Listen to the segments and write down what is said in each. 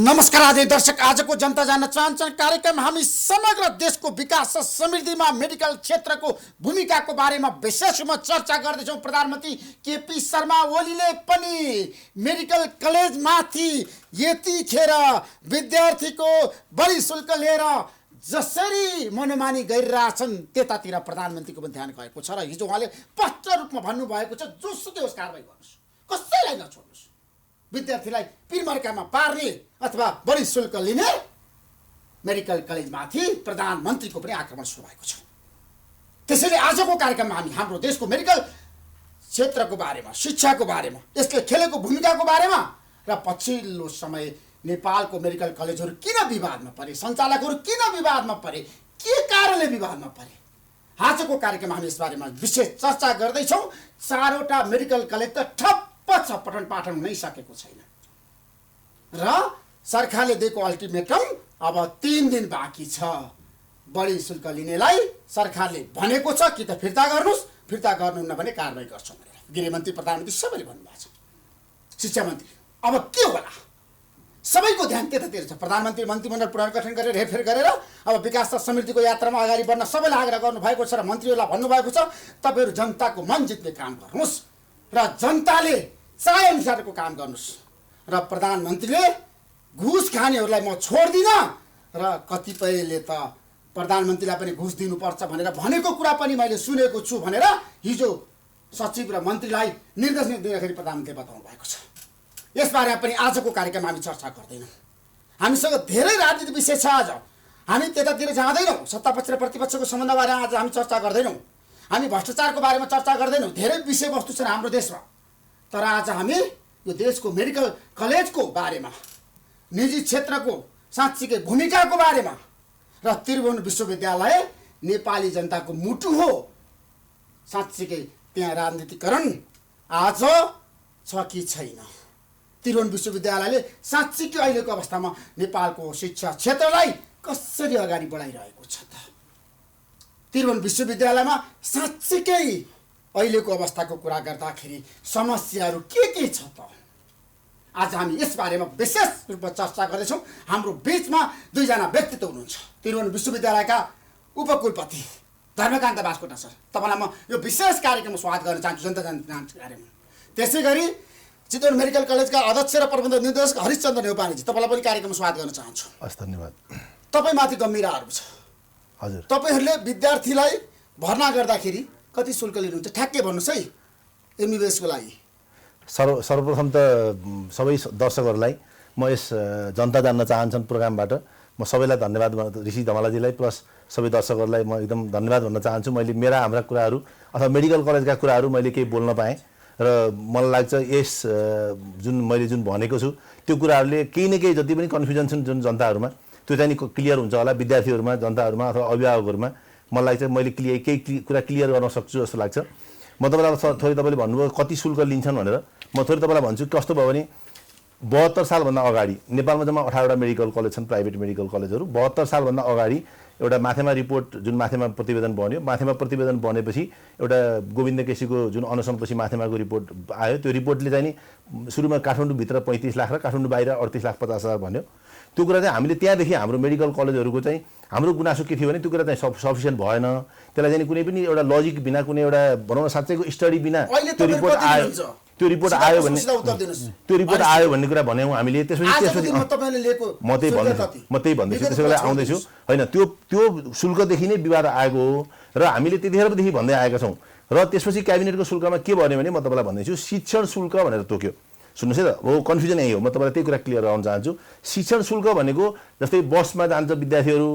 नमस्कार आदरणीय दर्शक, आजको जनता जान्न चाहन्छन् कार्यक्रम हामी समग्र देशको विकास र समृद्धिमा मेडिकल क्षेत्रको भूमिकाको बारेमा विशेष रूपमा चर्चा गर्दैछौँ। प्रधानमन्त्री केपी शर्मा ओलीले पनि मेडिकल कलेजमाथि यतिखेर विद्यार्थीको बढी शुल्क लिएर जसरी मनोमानी गरिरहेछन् त्यतातिर प्रधानमन्त्रीको पनि ध्यान गएको छ र हिजो उहाँले स्पष्ट रूपमा भन्नुभएको छ, जोसुकै होस् कारबाही गर्नुहोस्, कसैलाई नछोड्नुहोस्, विद्यार्थीलाई पिरमर्कामा पार्ने अथवा बढी शुल्क लिने मेडिकल कलेजमाथि प्रधानमन्त्रीको पनि आक्रमण सुरु भएको छ। त्यसैले आजको कार्यक्रममा हामी हाम्रो देशको मेडिकल क्षेत्रको बारेमा, शिक्षाको बारेमा, यसले खेलेको भूमिकाको बारेमा र पछिल्लो समय नेपालको मेडिकल कलेजहरू किन विवादमा परे, सञ्चालकहरू किन विवादमा परे, के कारणले विवादमा परे, आजको कार्यक्रममा हामी यसबारेमा विशेष चर्चा गर्दैछौँ। 4वटा मेडिकल कलेज त ठप्प छ, पठन पाठन हुनै सकेको छैन र सरकारले दिएको अल्टिमेटम अब 3 दिन बाँकी छ। बढी शुल्क लिनेलाई सरकारले भनेको छ कि त फिर्ता गर्नुहोस्, फिर्ता गर्नुहुन्न भने कारबाही गर्छौँ भनेर गृहमन्त्री, प्रधानमन्त्री सबैले भन्नुभएको छ। शिक्षा मन्त्री अब के होला, सबैको ध्यान त्यतातिर छ। प्रधानमन्त्री मन्त्रीमण्डल पुनर्गठन गरेर हेरफेर गरेर अब विकास र समृद्धिको यात्रामा अगाडि बढ्न सबैलाई आग्रह गर्नुभएको छ र मन्त्रीहरूलाई भन्नुभएको छ, तपाईँहरू जनताको मन जित्ने काम गर्नुहोस् र जनताले चाहे अनुसारको काम गर्नुहोस् र प्रधानमन्त्रीले घुस खानेहरूलाई म छोड्दिनँ र कतिपयले त प्रधानमन्त्रीलाई पनि घुस दिनुपर्छ भनेर भनेको कुरा पनि मैले सुनेको छु भनेर हिजो सचिव र मन्त्रीलाई निर्देश दिँदाखेरि प्रधानमन्त्रीले बताउनु भएको छ। यसबारेमा पनि आजको कार्यक्रममा हामी चर्चा गर्दैनौँ। हामीसँग धेरै राजनीतिक विषय छ। आज हामी त्यतातिर जाँदैनौँ, सत्तापक्ष र प्रतिपक्षको सम्बन्धबारे आज हामी चर्चा गर्दैनौँ, हामी भ्रष्टाचारको बारेमा चर्चा गर्दैनौँ। धेरै विषयवस्तु छन् हाम्रो देशमा, तर आज हामी यो देशको मेडिकल कलेजको बारेमा, निजी क्षेत्रको साँच्चीकै भूमिकाको बारेमा र त्रिभुवन विश्वविद्यालय नेपाली जनताको मुटु हो, साँच्चीकै त्यहाँ राजनीतिकरण आज छ कि छैन, त्रिभुवन विश्वविद्यालयले साँच्चीकै अहिलेको अवस्थामा नेपालको शिक्षा क्षेत्रलाई कसरी अगाडि बढाइरहेको छ त, त्रिभुवन विश्वविद्यालयमा साँच्चीकै अहिलेको अवस्थाको कुरा गर्दाखेरि समस्याहरू के छ त, आज हामी यसबारेमा विशेष रूपमा चर्चा गर्दैछौँ। हाम्रो बिचमा 2 जना व्यक्तित्व हुनुहुन्छ। त्रिभुवन विश्वविद्यालयका उपकुलपति धर्मकान्त बास्कोटा सर, तपाईँलाई म यो विशेष कार्यक्रममा स्वागत गर्न चाहन्छु, जनता जान्न कार्यक्रममा। त्यसै गरी चितवन मेडिकल कलेजका अध्यक्ष र प्रबन्ध निर्देशक हरिशचन्द्र नेउपानेजी, तपाईँलाई पनि कार्यक्रममा स्वागत गर्न चाहन्छु। हस्, धन्यवाद। तपाईँमाथि गम्भीर आरोप छ। हजुर, तपाईँहरूले विद्यार्थीलाई भर्ना गर्दाखेरि कति शुल्क लिनुहुन्छ ठ्याक्कै भन्नुहोस् है एमबिबिएसको लागि। सर्वप्रथम त सबै दर्शकहरूलाई म यस जनता जान्न चाहन्छन् प्रोग्रामबाट म सबैलाई धन्यवाद, ऋषि धमलाजीलाई प्लस सबै दर्शकहरूलाई म एकदम धन्यवाद भन्न चाहन्छु। मैले हाम्रा कुराहरू अथवा मेडिकल कलेजका कुराहरू मैले केही बोल्न पाएँ र मलाई लाग्छ यस मैले भनेको छु त्यो कुराहरूले केही न केही जति पनि कन्फ्युजन छन् जुन जनताहरूमा त्यो चाहिँ क्लियर हुन्छ होला, विद्यार्थीहरूमा, जनताहरूमा अथवा अभिभावकहरूमा। मलाई लाग्छ मैले केही कुरा क्लियर गर्न सक्छु जस्तो लाग्छ। म तपाईँलाई थोरै तपाईँले भन्नुभयो कति शुल्क लिन्छन् भनेर, म थोरै तपाईँलाई भन्छु कस्तो भयो भने 72 सालभन्दा अगाडि नेपालमा जम्मा 18वटा मेडिकल कलेज छन्, प्राइभेट मेडिकल कलेजहरू। 72 सालभन्दा अगाडि एउटा माथेमा रिपोर्ट, जुन माथेमा प्रतिवेदन बन्यो, माथेमा प्रतिवेदन बनेपछि एउटा गोविन्द केसीको जुन अनसनपछि माथेमाको रिपोर्ट आयो, त्यो रिपोर्टले चाहिँ नि सुरुमा काठमाडौँभित्र 35 लाख र काठमाडौँ बाहिर 38,50,000 भन्यो। त्यो कुरा चाहिँ हामीले त्यहाँदेखि हाम्रो मेडिकल कलेजहरूको चाहिँ हाम्रो गुनासो के थियो भने त्यो कुरा चाहिँ सफिसियन्ट भएन, त्यसलाई चाहिँ कुनै पनि एउटा लजिक बिना, कुनै एउटा भनौँ न साँच्चैको स्टडी बिना त्यो रिपोर्ट आयो, त्यो रिपोर्ट आयो भन्ने कुरा भन्यौँ हामीले। त्यसपछि म त्यही भन्दैछु, त्यसै बेला आउँदैछु होइन, त्यो शुल्कदेखि नै विवाद आएको हो र हामीले त्यतिखेरदेखि भन्दै आएका छौँ। र त्यसपछि क्याबिनेटको शुल्कमा के भन्यो भने म तपाईँलाई भन्दैछु शिक्षण शुल्क भनेर तोक्यो। सुन्नुहोस् है त, हो कन्फ्युजन यही हो, म तपाईँलाई त्यही कुरा क्लियर गराउन चाहन्छु। शिक्षण शुल्क भनेको जस्तै बसमा जान्छ विद्यार्थीहरू,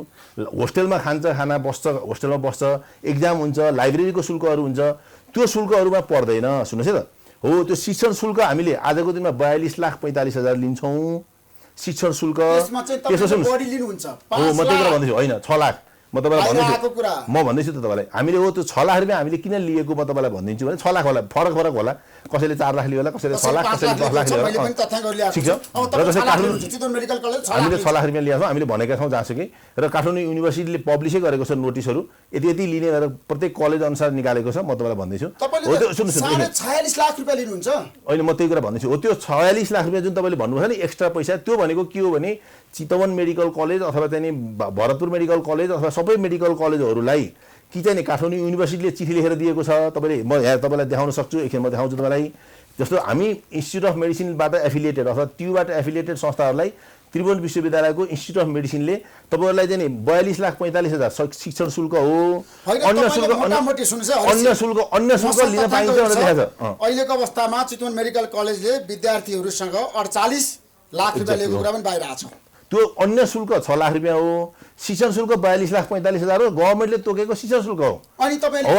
होस्टेलमा खान्छ, खाना बस्छ, होस्टेलमा बस्छ, एक्जाम हुन्छ, लाइब्रेरीको शुल्कहरू हुन्छ, त्यो शुल्कहरूमा पर्दैन। सुन्नुहोस् है त, हो त्यो शिक्षण शुल्क हामीले आजको दिनमा 42,45,000 लिन्छौँ शिक्षण शुल्क। त्यसो सुन्नुहोस्, हो म त्यही कुरा भन्दैछु, होइन 6 लाख म तपाईँलाई बाहिर आएको कुरा। भन्दैछु, म भन्दैछु त तपाईँलाई, हामीले हो त्यो 6 लाख रुपियाँ हामीले किन लिएको म तपाईँलाई भनिदिन्छु भने 6 लाख होला, फरक होला, कसैले 4 लाख लियो होला, कसैले 6 लाख, कसैले 10 लाख लियो होला। ठिक छ, र जस्तै हामीले 6 लाख रुपियाँ लिएको छौँ, हामीले भनेका छौँ जहाँसुकै, र काठमाडौँ युनिभर्सिटीले पब्लिसै गरेको छ नोटिसहरू, यति लिने भनेर प्रत्येक कलेज अनुसार निकालेको छ। म तपाईँलाई भन्दैछु, हो त्यो सुन्नुहोस्, 46 लाख रुपियाँ लिनुहुन्छ होइन, म त्यही कुरा भन्दैछु, हो त्यो 46 लाख रुपियाँ जुन तपाईँले भन्नुभयो नि एक्स्ट्रा पैसा, त्यो भनेको के हो भने चितवन मेडिकल कलेज अथवा चाहिँ भरतपुर मेडिकल कलेज अथवा सबै मेडिकल कलेजहरूलाई कि चाहिँ काठमाडौँ युनिभर्सिटीले चिठी लेखेर दिएको छ। तपाईँले, म यहाँ तपाईँलाई देखाउन सक्छु, एकछिन म देखाउँछु तपाईँलाई। जस्तो हामी इन्स्टिच्युट अफ मेडिसिनबाट एफिलिएटेड अथवा त्योबाट एफिलिएटेड संस्थाहरूलाई त्रिभुवन विश्वविद्यालयको इन्स्टिच्युट अफ मेडिसिनले तपाईँहरूलाई चाहिँ 42,45,000 शिक्षण शुल्क हो, अन्य शुल्क लिन पाइन्छ भनेर देखाएको छ। अहिलेको अवस्थामा चितवन मेडिकल कलेजले विद्यार्थीहरूसँग 48 लाख रुपियाँ लिएको कुरा पनि बाहिर आएको छ। त्यो अन्य शुल्क 6 लाख रुपियाँ हो, शिक्षण शुल्क 42,45,000 हो, गभर्मेन्टले तोकेको शिक्षण शुल्क हो। अनि तपाईँले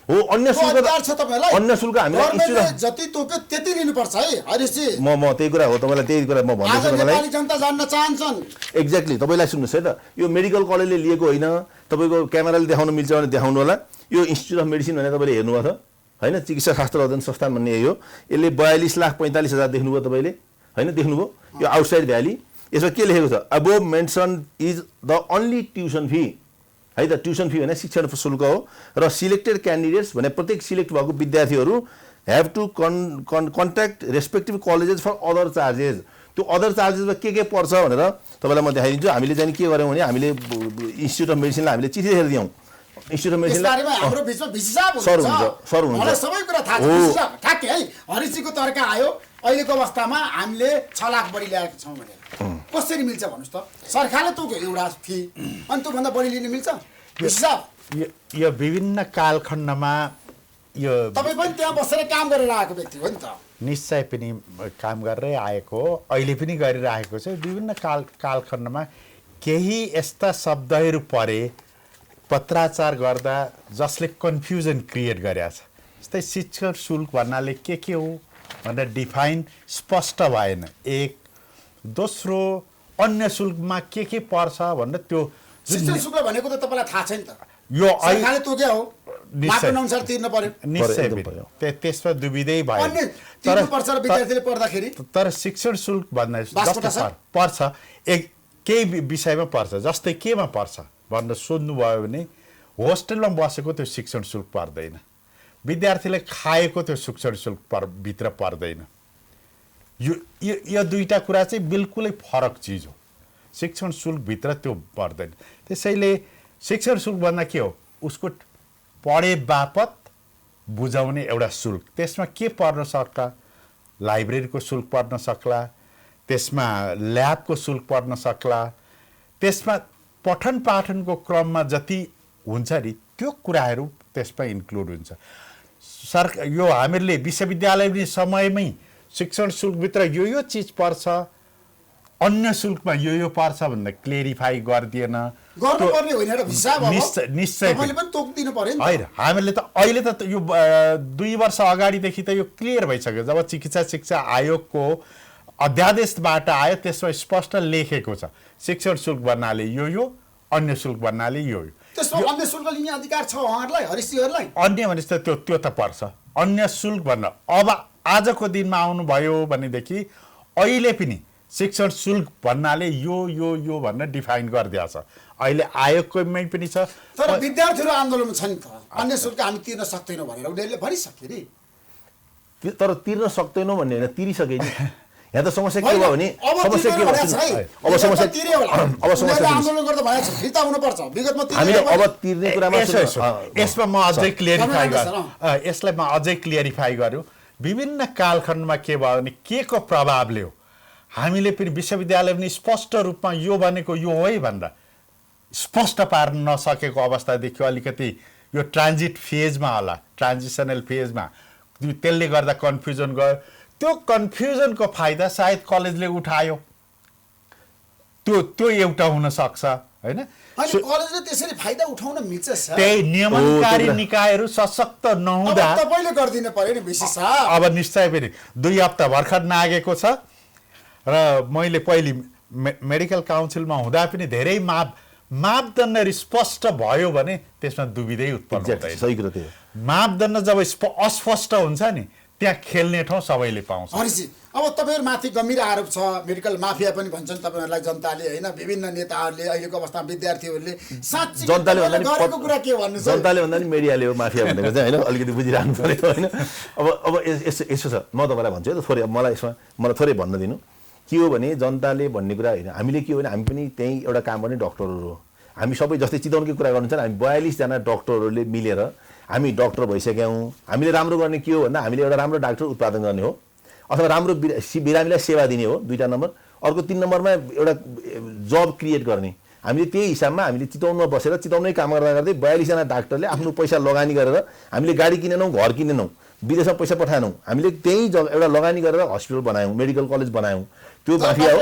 हो अन्य शुल्क हामीलाई जति तोक्यो त्यति लिनुपर्छ है हरिशजी। म त्यही कुरा हो, तपाईँलाई त्यही कुरा म भन्दैछु तपाईँलाई। जनता जान्न चाहन्छन् एक्ज्याक्टली। तपाईँलाई सुन्नुहोस् है त, यो मेडिकल कलेजले लिएको होइन, तपाईँको क्यामेराले देखाउन मिल्छ भने देखाउनु होला। यो इन्स्टिच्युट अफ मेडिसिन भनेर तपाईँले हेर्नुभएको छ होइन, चिकित्सा शास्त्र अध्ययन संस्थान भन्ने यही हो। यसले 42,45,000 देख्नुभयो तपाईँले होइन, देख्नुभयो यो आउटसाइड भ्याली। यसमा के लेखेको छ, above mention is the only tuition fee है त। ट्युसन फी भने शिक्षण शुल्क हो, र सिलेक्टेड क्यान्डिडेट्स भने प्रत्येक सिलेक्ट भएको विद्यार्थीहरू have to contact respective colleges for other charges. त्यो अदर चार्जेसमा के पर्छ भनेर तपाईँलाई म देखाइदिन्छु। हामीले चाहिँ के गर्यौँ भने हामीले इन्स्टिच्युट अफ मेडिसिनलाई हामीले चिठी लेखेर दियौँ। इन्स्टिच्युट अफ मेडिसिनलाई सर हुन्छ सबै कुरा थाहा छ, ठ्याक्कै है। हरिशजीको तर्क आयो अहिलेको अवस्थामा हामीले 6 लाख बढी ल्याएको छौँ भनेर। कसरी मिल्छ भन्नुहोस् त? सरकारले तोक्यो एउटा फी, अनि त्योभन्दा बढी लिन मिल्छ? यो विभिन्न कालखण्डमा यो तपाईँ पनि त्यहाँ बसेर काम गरेर आएको व्यक्ति हो नि त। निश्चय पनि काम गरेरै आएको हो, अहिले पनि गरिरहेको छ। विभिन्न कालखण्डमा केही यस्ता शब्दहरू परे पत्राचार गर्दा जसले कन्फ्युजन क्रिएट गरेको छ। जस्तै शिक्षण शुल्क भन्नाले के हो भनेर डिफाइन स्पष्ट भएन। एक दोस्रो अन्य शुल्कमा के पर्छ भनेर त्यो शिक्षण शुल्क भनेको त तपाईँलाई थाहा छैन त, यो सरकारले तोक्यो हो, मापन अनुसार तिर्न पर्यो। निश्चय त्यसमा दुविधै भयो, तिर्नुपर्छ र विद्यार्थीले पढ्दाखेरि। तर शिक्षण शुल्क भन्दा पर्छ केही विषयमा पर्छ। जस्तै केमा पर्छ भनेर सोध्नुभयो भने होस्टेलमा बसेको त्यो शिक्षण शुल्क पर्दैन, विद्यार्थीले खाएको त्यो शिक्षण शुल्क भित्र पर्दैन। यो दुईटा कुरा चाहिँ बिल्कुलै फरक चिज हो। शिक्षण शुल्कभित्र त्यो पर्दैन। त्यसैले शिक्षण शुल्क भन्दा के हो, उसको पढे बापत बुझाउने एउटा शुल्क। त्यसमा के पर्न सक्ला, लाइब्रेरीको शुल्क पर्न सक्ला, त्यसमा ल्याबको शुल्क पर्न सक्ला, त्यसमा पठन पाठनको क्रममा जति हुन्छ नि त्यो कुराहरू त्यसमा इन्क्लुड हुन्छ। यो हामीले विश्वविद्यालय समयमै शिक्षण शुल्कभित्र यो चिज पर्छ, अन्य शुल्कमा यो पर्छ भनेर क्लेरिफाई गरिदिएन। गर्नुपर्ने होइन र हिसाब अब निश्चय पनि तोक्दिनु पर्यो नि। होइन, हामीले त अहिले त यो 2 वर्ष अगाडिदेखि त यो क्लियर भइसक्यो। जब चिकित्सा शिक्षा आयोगको अध्यादेशबाट आयो त्यसमा स्पष्ट लेखेको छ शिक्षण शुल्क भन्नाले यो, अन्य शुल्क भन्नाले यो। त्यसमा अन्य शुल्क लिने अधिकार छ उहाँहरूलाई, हरिशजीहरूलाई? अन्य भनेपछि त त्यो त पर्छ। अन्य शुल्क भन्न अब आजको दिनमा आउनुभयो भनेदेखि अहिले पनि शिक्षण शुल्क भन्नाले यो भनेर डिफाइन गरिदिएको छ। अहिले आयोगमै पनि छ। तर विद्यार्थीहरू आन्दोलनमा छ नि त, अन्य शुल्क हामी तिर्न सक्दैनौँ भनेर उनीहरूले भनिसक्यो नि। तर तिर्न सक्दैनौँ भन्ने होइन, तिरिसके नि। यहाँ त समस्या के भयो भने समस्या के भयो, आन्दोलन गर्दा भनेको छ फिर्ता हुनुपर्छ। विगतमा हामीले अब तिर्ने कुरामा यसमा म अझै क्लियरिफाई गर्यो। विभिन्न कालखण्डमा के भयो भने के को प्रभावले हो, हामीले पनि विश्वविद्यालय पनि स्पष्ट रूपमा यो भनेको यो हो है भनेर स्पष्ट पार्न नसकेको अवस्था देखियो। अलिकति यो ट्रान्जिट फेजमा होला, ट्रान्जिसनल फेजमा, त्यसले गर्दा कन्फ्युजन गयो। त्यो कन्फ्युजनको फाइदा सायद कलेजले उठायो, त्यो एउटा हुन सक्छ हैन। कलेजले त्यसरी फाइदा उठाउन मिल्छ सर? त्यही नियमनकारी निकायहरू सशक्त नहुँदा तपाईले गर्दिन पर्यो नि विशेष साहब। अब निश्चय पनि 2 हप्ता भर्खर नागेको छ र मैले पहिले मेडिकल काउन्सिलमा हुँदा पनि धेरै मापदण्ड स्पष्ट भयो भने त्यसमा दुविधै उत्पन्न हुँदैन। सही कुरा त्यो। मापदण्ड जब अस्पष्ट हुन्छ नि त्यहाँ खेल्ने ठाउँ सबैले पाउँछ। हरिजी, अब तपाईँहरूमाथि गम्भीर आरोप छ, मेडिकल माफिया पनि भन्छन् तपाईँहरूलाई जनताले होइन, विभिन्न नेताहरूले, अहिलेको अवस्थामा विद्यार्थीहरूले। साँच्चै जनताले भन्दा नि गरेको कुरा के भन्नु छ? जनताले भन्दा नि मिडियाले हो माफिया भनेको चाहिँ होइन, अलिकति बुझिरहनु पर्यो होइन। अब यसो छ, म तपाईँलाई भन्छु है त, थोरै मलाई थोरै भन्न दिनु। के हो भने जनताले भन्ने कुरा होइन, हामीले के हो भने हामी पनि त्यहीँ एउटा काम गर्ने डक्टरहरू हो। हामी सबै जस्तै चितवनकै कुरा गर्नु छ, हामी 42 जना डक्टरहरूले मिलेर हामी डक्टर भइसक्यौँ। हामीले राम्रो गर्ने के हो भन्दा हामीले एउटा राम्रो डाक्टर उत्पादन गर्ने हो, अथवा राम्रो बिरामीलाई सेवा दिने हो, 2 नम्बर। अर्को 3 नम्बरमा एउटा जब क्रिएट गर्ने। हामीले त्यही हिसाबमा हामीले चितवनमा बसेर चितवनमै काम गर्दा गर्दै 42 जना डाक्टरले आफ्नो पैसा लगानी गरेर, हामीले गाडी किनेनौँ, घर किनेनौँ, विदेशमा पैसा पठाएनौँ, हामीले त्यही एउटा लगानी गरेर हस्पिटल बनायौँ, मेडिकल कलेज बनायौँ। त्यो माफिया हो?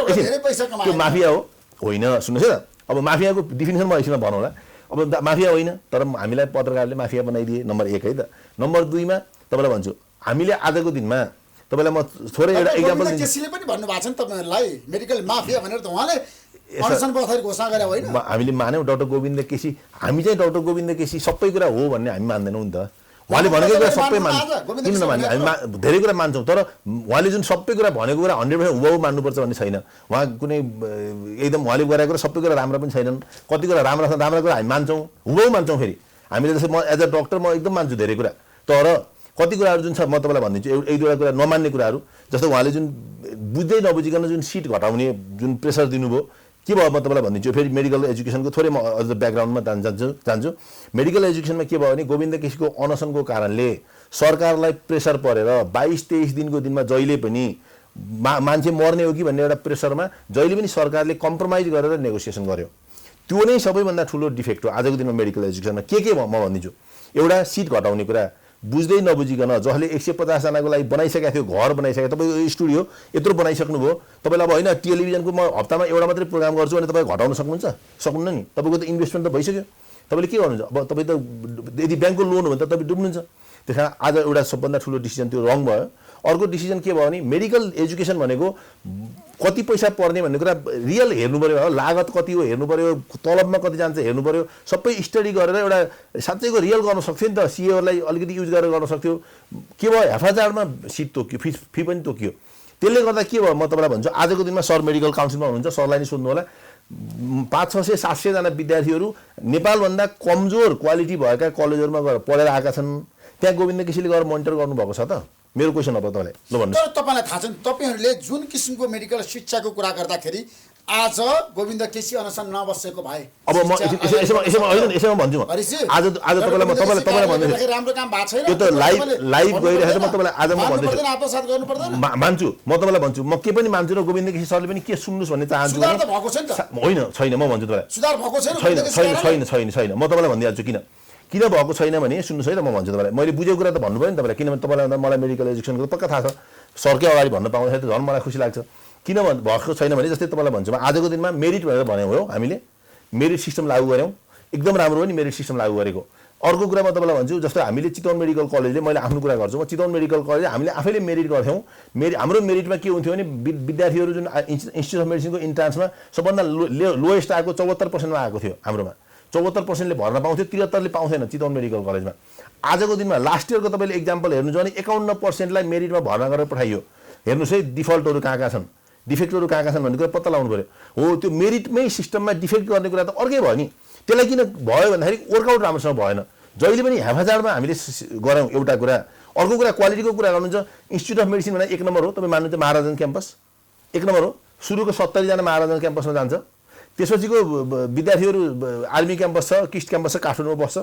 त्यो माफिया हो? होइन, सुन्नुहोस् है त, अब माफियाको डिफिनेसन म यसमा भनौँला। अब माफिया होइन, तर हामीलाई पत्रकारले माफिया बनाइदिए, नम्बर 1 है त। नम्बर 2 मा तपाईँलाई भन्छु, हामीले आजको दिनमा तपाईँलाई म थोरै एउटा इक्जाम्पल दिन्छु। केसीले पनि भन्नुभएको छ नि तपाईँहरूलाई मेडिकल माफिया भनेर, त उहाँले अनसन बस्दाखेरि घोषणा गरे होइन? हामीले मान्यौँ डाक्टर गोविन्द केसी, हामी चाहिँ डाक्टर गोविन्द केसी सबै कुरा हो भन्ने हामी मान्दैनौँ नि त। उहाँले भनेको कुरा सबै मान्छौँ, किन नमान्ने, हामी धेरै कुरा मान्छौँ, तर उहाँले जुन सबै कुरा भनेको कुरा 100% हुबहु मान्नुपर्छ भन्ने छैन। उहाँ कुनै एकदम उहाँले गरेको कुरा सबै कुरा राम्रो पनि छैनन्, कति कुरा राम्रो कुरा हामी मान्छौँ, हुबहु मान्छौँ। फेरि हामीले जस्तै म एज अ डक्टर म एकदम मान्छु धेरै कुरा, तर कति कुराहरू जुन छ म तपाईँलाई भनिदिन्छु, एक दुईवटा कुरा नमान्ने कुराहरू। जस्तो उहाँले जुन बुझ्दै नबुझिकन जुन सिट घटाउने जुन प्रेसर दिनुभयो, के भयो म तपाईँलाई भनिदिन्छु। फेरि मेडिकल एजुकेसनको थोरै म अझ ब्याकग्राउन्डमा जान्छु। मेडिकल एजुकेसनमा के भयो भने गोविन्द केसीको अनसनको कारणले सरकारलाई प्रेसर परेर 22-23 दिनको दिनमा जहिले पनि मान्छे मर्ने हो कि भन्ने एउटा प्रेसरमा जहिले पनि सरकारले कम्प्रोमाइज गरेर नेगोसिएसन गर्यो। त्यो नै सबैभन्दा ठुलो डिफेक्ट हो आजको दिनमा मेडिकल एजुकेसनमा। के म भनिदिन्छु, एउटा सिट घटाउने कुरा बुझ्दै नबुझिकन, जसले 150 जनाको लागि बनाइसकेको थियो, घर बनाइसकेको, तपाईँको स्टुडियो यत्रो बनाइसक्नुभयो, तपाईँलाई अब होइन टेलिभिजनको म हप्तामा एउटा मात्रै प्रोग्राम गर्छु भने तपाईँ घटाउन सक्नुहुन्छ? सक्नुहुन्न नि, तपाईँको त इन्भेस्टमेन्ट त भइसक्यो। तपाईँले के गर्नुहुन्छ अब? तपाईँ त यदि ब्याङ्कको लोन हो भने त तपाईँ डुब्नुहुन्छ। त्यस कारण आज एउटा सबभन्दा ठुलो डिसिजन त्यो रङ भयो। अर्को डिसिजन के भयो भने मेडिकल एजुकेसन भनेको कति पैसा पर्ने भन्ने कुरा रियल हेर्नु पऱ्यो, लागत कति हो हेर्नु पऱ्यो, तलबमा कति जान्छ हेर्नु पऱ्यो, सबै स्टडी गरेर एउटा साँच्चैको रियल गर्न सक्थ्यो नि त। सिएहरूलाई अलिकति युज गरेर गर्न सक्थ्यो। के भयो, हेफाजारमा सिट तोक्यो, फी पनि तोक्यो। त्यसले गर्दा के भयो, म तपाईँलाई भन्छु, आजको दिनमा सर मेडिकल काउन्सिलमा हुनुहुन्छ, सरलाई नै सोध्नु होला, 500-600 जना विद्यार्थीहरू नेपालभन्दा कमजोर क्वालिटी भएका कलेजहरूमा गएर पढेर आएका छन्। त्यहाँ गोविन्द केसीले गएर मोनिटर गर्नुभएको छ त? मेरो क्वेसन अब तपाईँलाई ल भन्नु। तर तपाईँलाई थाहा छ नि, तपाईँहरूले जुन किसिमको मेडिकल शिक्षाको कुरा गर्दाखेरि आज गोविन्द केसी अनसन नबसेको भए, अब म यसमा भन्छु, म आज तपाईँलाई भन्छु, राम्रो काम भएको छैन, त्यो त लाइभ गइरहेको म तपाईँलाई आज म भन्दैछु, आत्मसात गर्नु पर्दैन। मान्छु, म तपाईँलाई भन्छु, म के पनि मान्छु र गोविन्द केसी सरले पनि के सुन्नुहोस् भन्ने चाहन्छु। सुधार त भएको छैन त? होइन, छैन, म भन्छु तपाईँलाई सुधार भएको छैन। छैन, म तपाईँलाई भनिदिइहाल्छु किन भएको छैन भने सुन्नुहोस् है त, म भन्छु तपाईँलाई, मैले बुझेको कुरा त भन्नु पऱ्यो नि तपाईँलाई, किनभने तपाईँलाई मलाई मेडिकल एजुकेसनको पक्का थाहा छ, सरकै अगाडि भन्न पाउँदाखेरि त झन् मलाई खुसी लाग्छ। किन भएको छैन भने जस्तै तपाईँलाई भन्छु, आजको दिनमा मेरिट भनेर भन्यौँ हो, हामीले मेरिट सिस्टम लागू गऱ्यौँ, एकदम राम्रो हो नि मेरिट सिस्टम लागू गरेको। अर्को कुरा म तपाईँलाई भन्छु, जस्तो हामीले चितवन मेडिकल कलेजले, मैले आफ्नो कुरा गर्छु, म चितवन मेडिकल कलेजले हामीले आफैले मेरिट गर्थ्यौँ। हाम्रो मेरिटमा के हुन्थ्यो भने विद्यार्थीहरू जुन इन्स्टिट्युट अफ मेडिसिनको इन्ट्रान्समा सबभन्दा लोएस्ट आएको 74%मा आएको थियो, हाम्रोमा 74%ले भर्न पाउँथ्यो, 73ले पाउँथेन चितवन मेडिकल कलेजमा। आजको दिनमा लास्ट इयरको तपाईँले एक्जाम्पल हेर्नुहुन्छ भने 51%लाई मेरिटमा भर्ना गरेर पठाइयो। हेर्नुहोस् है डिफल्टहरू कहाँ छन्, डिफेक्टहरू कहाँ छन् भन्ने कुरा पत्ता लगाउनु पऱ्यो। हो, त्यो मेरिटमै सिस्टममा डिफेक्ट गर्ने कुरा त अर्कै भयो नि। त्यसलाई किन भयो भन्दाखेरि वर्कआउट राम्रोसँग भएन। जहिले पनि हेफाजारमा हामीले गऱ्यौँ एउटा कुरा। अर्को कुरा क्वालिटीको कुरा गर्नुहुन्छ, इन्स्टिट्युट अफ मेडिसिन भनेर 1 नम्बर हो, तपाईँ मान्नुहुन्छ महाराजन क्याम्पस 1 नम्बर हो। सुरुको 70 जना महाराजन क्याम्पसमा जान्छ, त्यसपछिको विद्यार्थीहरू आर्मी क्याम्पस छ, किस्ट क्याम्पस छ, काठमाडौँमा बस्छ,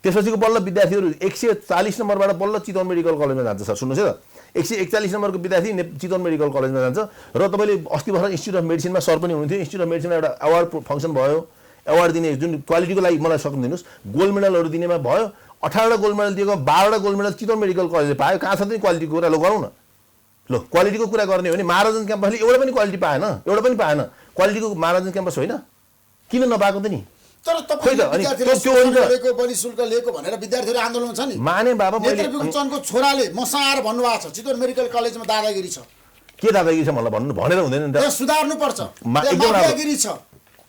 त्यसपछिको बल्ल विद्यार्थीहरू 140 नम्बरबाट बल्ल चितवन मेडिकल कलेजमा जान्छ। सर सुन्नुहोस् है त, 141 नम्बरको विद्यार्थी चितवन मेडिकल कलेजमा जान्छ। र तपाईँले अस्ति भर्खर इन्स्टिट्युट अफ मेडिसिनमा सर पनि हुनुहुन्थ्यो, इन्स्टिट्युट अफ मेडिसिनमा एउटा अवार्ड फङ्सन भयो, अवार्ड दिने जुन क्वालिटीको लागि मलाई सक्नु दिनुहोस्, गोल्ड मेडलहरू दिनेमा भयो। 18वटा गोल्ड मेडल दिएको, 12वटा गोल्ड मेडल चितवन मेडिकल कलेजले पायो। कहाँ छ त क्वालिटीको कुरा? ल गरौँ न, ल क्वालिटीको कुरा गर्ने हो भने महाराजन क्याम्पसले एउटा पनि क्वालिटी पाएन, एउटा पनि पाएन। क्वालिटीको महाराजन क्याम्पस होइन, किन नपाएको त नि? तर तपाईँको बढी शुल्क लिएको भनेर विद्यार्थीहरू आन्दोलन छ नि। माने बाबा, नेतृत्वको छोराले मसाएर भन्नुभएको छ चितवन मेडिकल कलेजमा दादागिरी छ। के दादागिरी छ मलाई भनेर हुँदैन नि त, सुधार्नु पर्छ, माफियागिरी छ।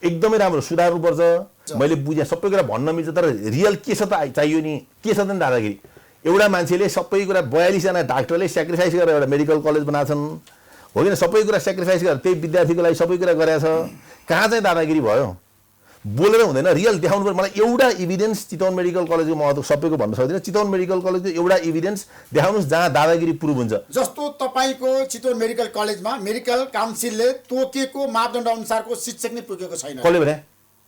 एकदमै राम्रो सुधार्नुपर्छ। मैले बुझेँ सबै कुरा भन्न मिल्छ, तर रियल के छ त चाहियो नि, के छ त नि दादागिरी। एउटा मान्छेले सबै कुरा 42जना डाक्टरले सेक्रिफाइस गरेर एउटा मेडिकल कलेज बनाएको छन्, हो किन? सबै कुरा सेक्रिफाइस गरेर त्यही विद्यार्थीको लागि सबै कुरा गरेछ। कहाँ चाहिँ दादागिरी भयो? बोलेर हुँदैन, रियल देखाउनु पर्छ। मलाई एउटा इभिडेन्स चितवन मेडिकल कलेजको महत्त्व सबैको भन्न सक्दिनँ, चितवन मेडिकल कलेजको एउटा इभिडेन्स देखाउनुहोस् जहाँ दादागिरी प्रुभ हुन्छ। जस्तो तपाईँको चितवन मेडिकल कलेजमा मेडिकल काउन्सिलले तोकेको मापदण्ड अनुसारको शिक्षक नै पुगेको छैन। कसले भने?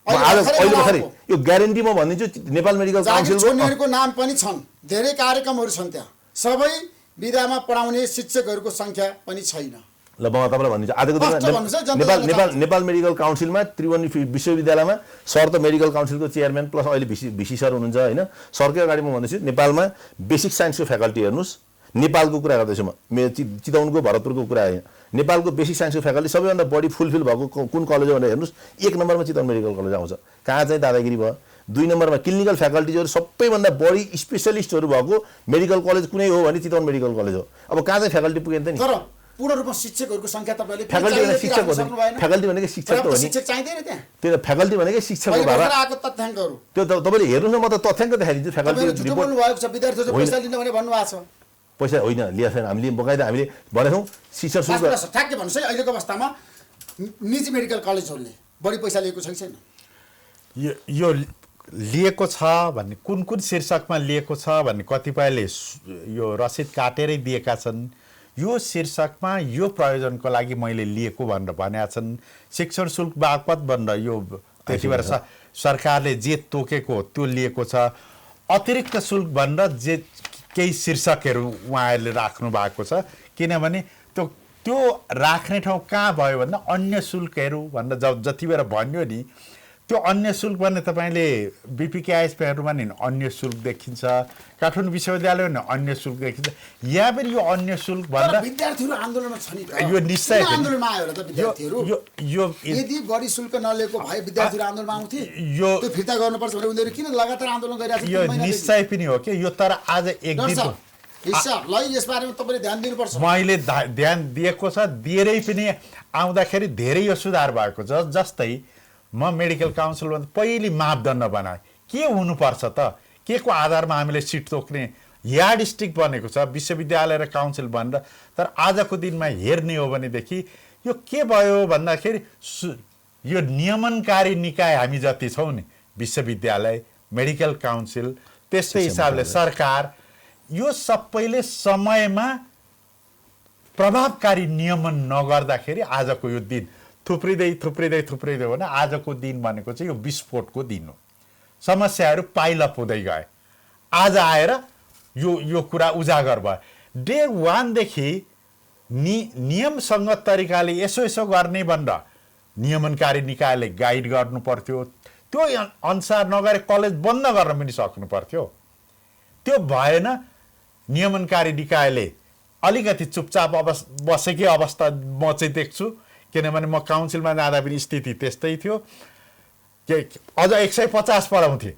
अहिले भर्खरै यो ग्यारेन्टी म भनिदिन्छु, नेपाल मेडिकल काउन्सिलको छोड्नेहरूको नाम पनि छन्, धेरै कार्यक्रमहरू छन् त्यहाँ, सबै विधामा पढाउने शिक्षकहरूको सङ्ख्या पनि छैन। ल म तपाईँलाई भनिदिन्छु, आजको दिनमा नेपाल मेडिकल काउन्सिलमा त्रिवेणी विश्वविद्यालयमा सर त मेडिकल काउन्सिलको चेयरम्यान प्लस अहिले भिसी सर हुनुहुन्छ होइन। सरकै अगाडि म भन्दैछु, नेपालमा बेसिक साइन्सको फ्याकल्टी हेर्नुहोस्, नेपालको कुरा गर्दैछु म, मेरो चितवनको भरतपुरको कुरा होइन, नेपालको बेसिक साइन्सको फ्याकल्टी सबैभन्दा बढी फुलफिल भएको कुन कलेज हो भनेर हेर्नुहोस्, 1 नम्बरमा चितवन मेडिकल कलेज आउँछ। कहाँ चाहिँ दादागिरी भयो? 2 नम्बरमा क्लिनिकल फ्याकल्टिजहरू सबैभन्दा बढी स्पेसलिस्टहरू भएको मेडिकल कलेज कुनै हो भने चितवन मेडिकल कलेज हो। अब कहाँ चाहिँ फ्याकल्टी पुगेन त नि? तर पूर्ण रूपमा शिक्षकहरूको सङ्ख्या तपाईँले फ्याकल्टी भनेको शिक्षक हो नि, फ्याकल्टी भनेको शिक्षक त हो नि, शिक्षक चाहिँदैन त्यहाँ। त्यो फ्याकल्टी भनेकै शिक्षक हो बाबा। आएको तथ्याङ्कहरू त्यो तपाईँले हेर्नुहोस् न, म त तथ्याङ्क देखाइदिन्छु। फ्याकल्टी झुटो बोल्नु भएको छ, विद्यार्थीहरूले पैसा लिनु भने भन्नुभएको छ। पैसा होइन लिएको छैन, हामीले बकाइदा हामीले भनेको शिक्षक शुल्क ठ्याक्कै भन्नुहोस् है, अहिलेको अवस्थामा निजी मेडिकल कलेजहरूले बढी पैसा लिएको छ कि छैन? यो लिएको छ भन्ने कुन शीर्षकमा लिएको छ भन्ने कतिपयले यो रसिद काटेरै दिएका छन्। यो शीर्षकमा यो प्रयोजनको लागि मैले लिएको भनेर भनेका छन्। शिक्षण शुल्क बापत भनेर यो त्यति बेला सरकारले जे तोकेको त्यो लिएको छ। अतिरिक्त शुल्क भनेर जे केही शीर्षकहरू उहाँहरूले राख्नु भएको छ, किनभने त्यो राख्ने ठाउँ कहाँ भयो भन्दा अन्य शुल्कहरू भनेर जति बेला भन्यो नि, त्यो अन्य शुल्क भन्ने तपाईँले बिपिकेआइएसपीहरूमा नि अन्य शुल्क देखिन्छ, काठमाडौँ विश्वविद्यालयमा नि अन्य शुल्क देखिन्छ। यहाँ पनि यो अन्य शुल्क भन्दा विद्यार्थीहरू आन्दोलनमा छ नि, यो निश्चय आन्दोलनमा आयो त विद्यार्थीहरू। यो यदि बढी शुल्क नलिएको भए विद्यार्थीहरू आन्दोलनमा आउँथे, यो त्यो फिर्ता गर्नुपर्छ भने उनीहरू किन लगातार आन्दोलन गरिरहेको छ? यो निश्चय पनि हो कि यो, तर आज एक दिन हिसाबलाई यसबारेमा तपाईँले ध्यान दिनुपर्छ। मैले ध्यान दिएको छ, दिएरै पनि आउँदाखेरि धेरै यो सुधार भएको छ। जस्तै म मेडिकल काउन्सिलमा पहिले मापदण्ड बनाएँ, के हुनुपर्छ त, के को आधारमा हामीले सिट तोक्ने यार्ड स्टिक बनेको छ विश्वविद्यालय र काउन्सिल भनेर। तर आजको दिनमा हेर्ने हो भनेदेखि यो के भयो भन्दाखेरि यो नियमनकारी निकाय हामी जति छौँ नि, विश्वविद्यालय, मेडिकल काउन्सिल, त्यस्तै हिसाबले सरकार, यो सबैले समयमा प्रभावकारी नियमन नगर्दाखेरि आजको यो दिन थुप्रिँदै भने आजको दिन भनेको चाहिँ यो विस्फोटको दिन हो। समस्याहरू पाइलप हुँदै गए, आज आएर यो कुरा उजागर भयो। डे 1 देखि नियमसङ्गत तरिकाले यसो गर्ने भनेर नियमनकारी निकायले गाइड गर्नु पर्थ्यो। त्यो अनुसार नगरे कलेज बन्द गर्न पनि सक्नु पर्थ्यो। त्यो भएन, नियमनकारी निकायले अलिकति चुपचाप बसेकै अवस्था म चाहिँ देख्छु। किनभने म काउन्सिलमा जाँदा पनि स्थिति त्यस्तै थियो, अझ 150 पढाउँथे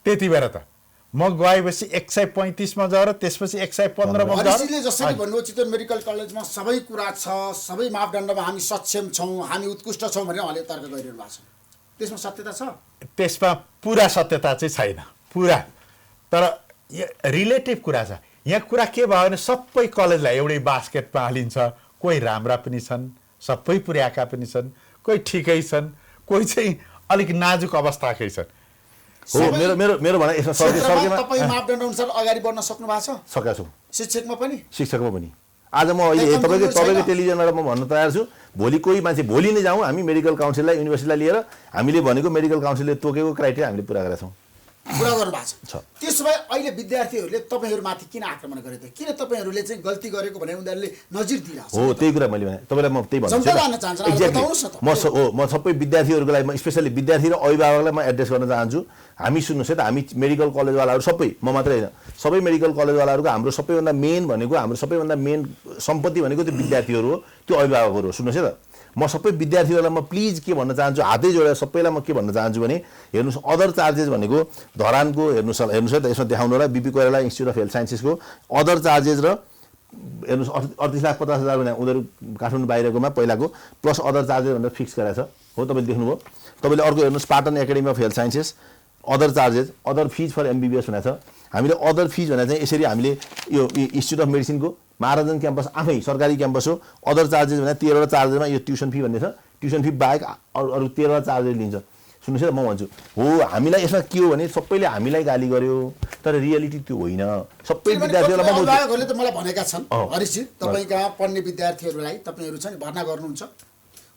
त्यति बेला त। म गएपछि 135मा गएर त्यसपछि 115मा गएर। जसरी भन्नुभयो चितवन मेडिकल कलेजमा सबै कुरा छ, सबै मापदण्डमा हामी सक्षम छौँ, हामी उत्कृष्ट छौँ भनेर उहाँले तर्क गरिरहनु भएको छ। त्यसमा सत्यता छ? त्यसमा पुरा सत्यता चाहिँ छैन, पुरा। तर रिलेटिभ कुरा छ। यहाँ कुरा के भयो भने सबै कलेजलाई एउटै बास्केटमा हालिन्छ। कोही राम्रा पनि छन्, सबै पुर्याएका पनि छन्, कोही ठिकै छन्, कोही चाहिँ अलिक नाजुक अवस्थाकै छन्। हो, मेरो भनाइ यसमा सरकारमा तपाईँ मापदण्ड अनुसार अगाडि बढ्न सक्नु भएको छ? सकेका छौँ। शिक्षकमा पनि आज म अहिले तपाईँको टेलिभिजनबाट म भन्न तयार छु, भोलि कोही मान्छे भोलि नै जाउँ हामी मेडिकल काउन्सिललाई, युनिभर्सिटीलाई लिएर हामीले भनेको मेडिकल काउन्सिलले तोकेको क्राइटेरिया हामीले पुरा गरेका छौँ, पुरा गर्नु भएको छ। त्यसो भए अहिले विद्यार्थीहरूले तपाईँहरूमाथि किन आक्रमण गरे त? किन तपाईँहरूले चाहिँ गल्ती गरेको भने उनीहरूले नजिर दिइरहेको छ? हो, त्यही कुरा मैले भने तपाईँलाई म त्यही भन्छु। म सबै विद्यार्थीहरूको लागि, म स्पेसली विद्यार्थी र अभिभावकलाई म एड्रेस गर्न चाहन्छु। हामी सुन्नुहोस् है त, हामी मेडिकल कलेजवालाहरू सबै, म मात्रै होइन, सबै मेडिकल कलेजवालाहरूको हाम्रो सबैभन्दा मेन भनेको, हाम्रो सबैभन्दा मेन सम्पत्ति भनेको त्यो विद्यार्थीहरू हो, त्यो अभिभावकहरू हो। सुन्नुहोस् है त, म सबै विद्यार्थीहरूलाई म प्लिज के भन्न चाहन्छु, हातै जोडेर सबैलाई म के भन्न चाहन्छु भने हेर्नुहोस्, अदर चार्जेस भनेको धरानको हेर्नुहोस् है त, यसमा देखाउनु होला BP Koirala institute of health साइन्सेसको अदर चार्जेस र हेर्नुहोस् 38,50,000 भने उनीहरू काठमाडौँ बाहिरकोमा पहिलाको प्लस अदर चार्जेस भनेर फिक्स गरेको छ। हो तपाईँले देख्नुभयो। तपाईँले अर्को हेर्नुहोस् Patan academy of health sciences other charges other fees for MBBS भनेको छ। हामीले अदर फिज भने चाहिँ यसरी हामीले यो इन्स्टिच्युट अफ मेडिसिनको महाराजन क्याम्पस आफै सरकारी क्याम्पस हो। अदर चार्जेस भने 13वटा चार्जेसमा यो ट्युसन फी भन्ने छ। ट्युसन फी बाहेक अरू 13वटा चार्जेस लिन्छ। सुन्नुहोस् है, म भन्छु हो हामीलाई यसमा के हो भने सबैले हामीलाई गाली गर्यो तर रियालिटी त्यो होइन। सबै विद्यार्थीहरूलाई अभिभावकहरूले त मलाई भनेका छन् हरिशजी तपाईँ कहाँ पढ्ने विद्यार्थीहरूलाई तपाईँहरू चाहिँ भर्ना गर्नुहुन्छ,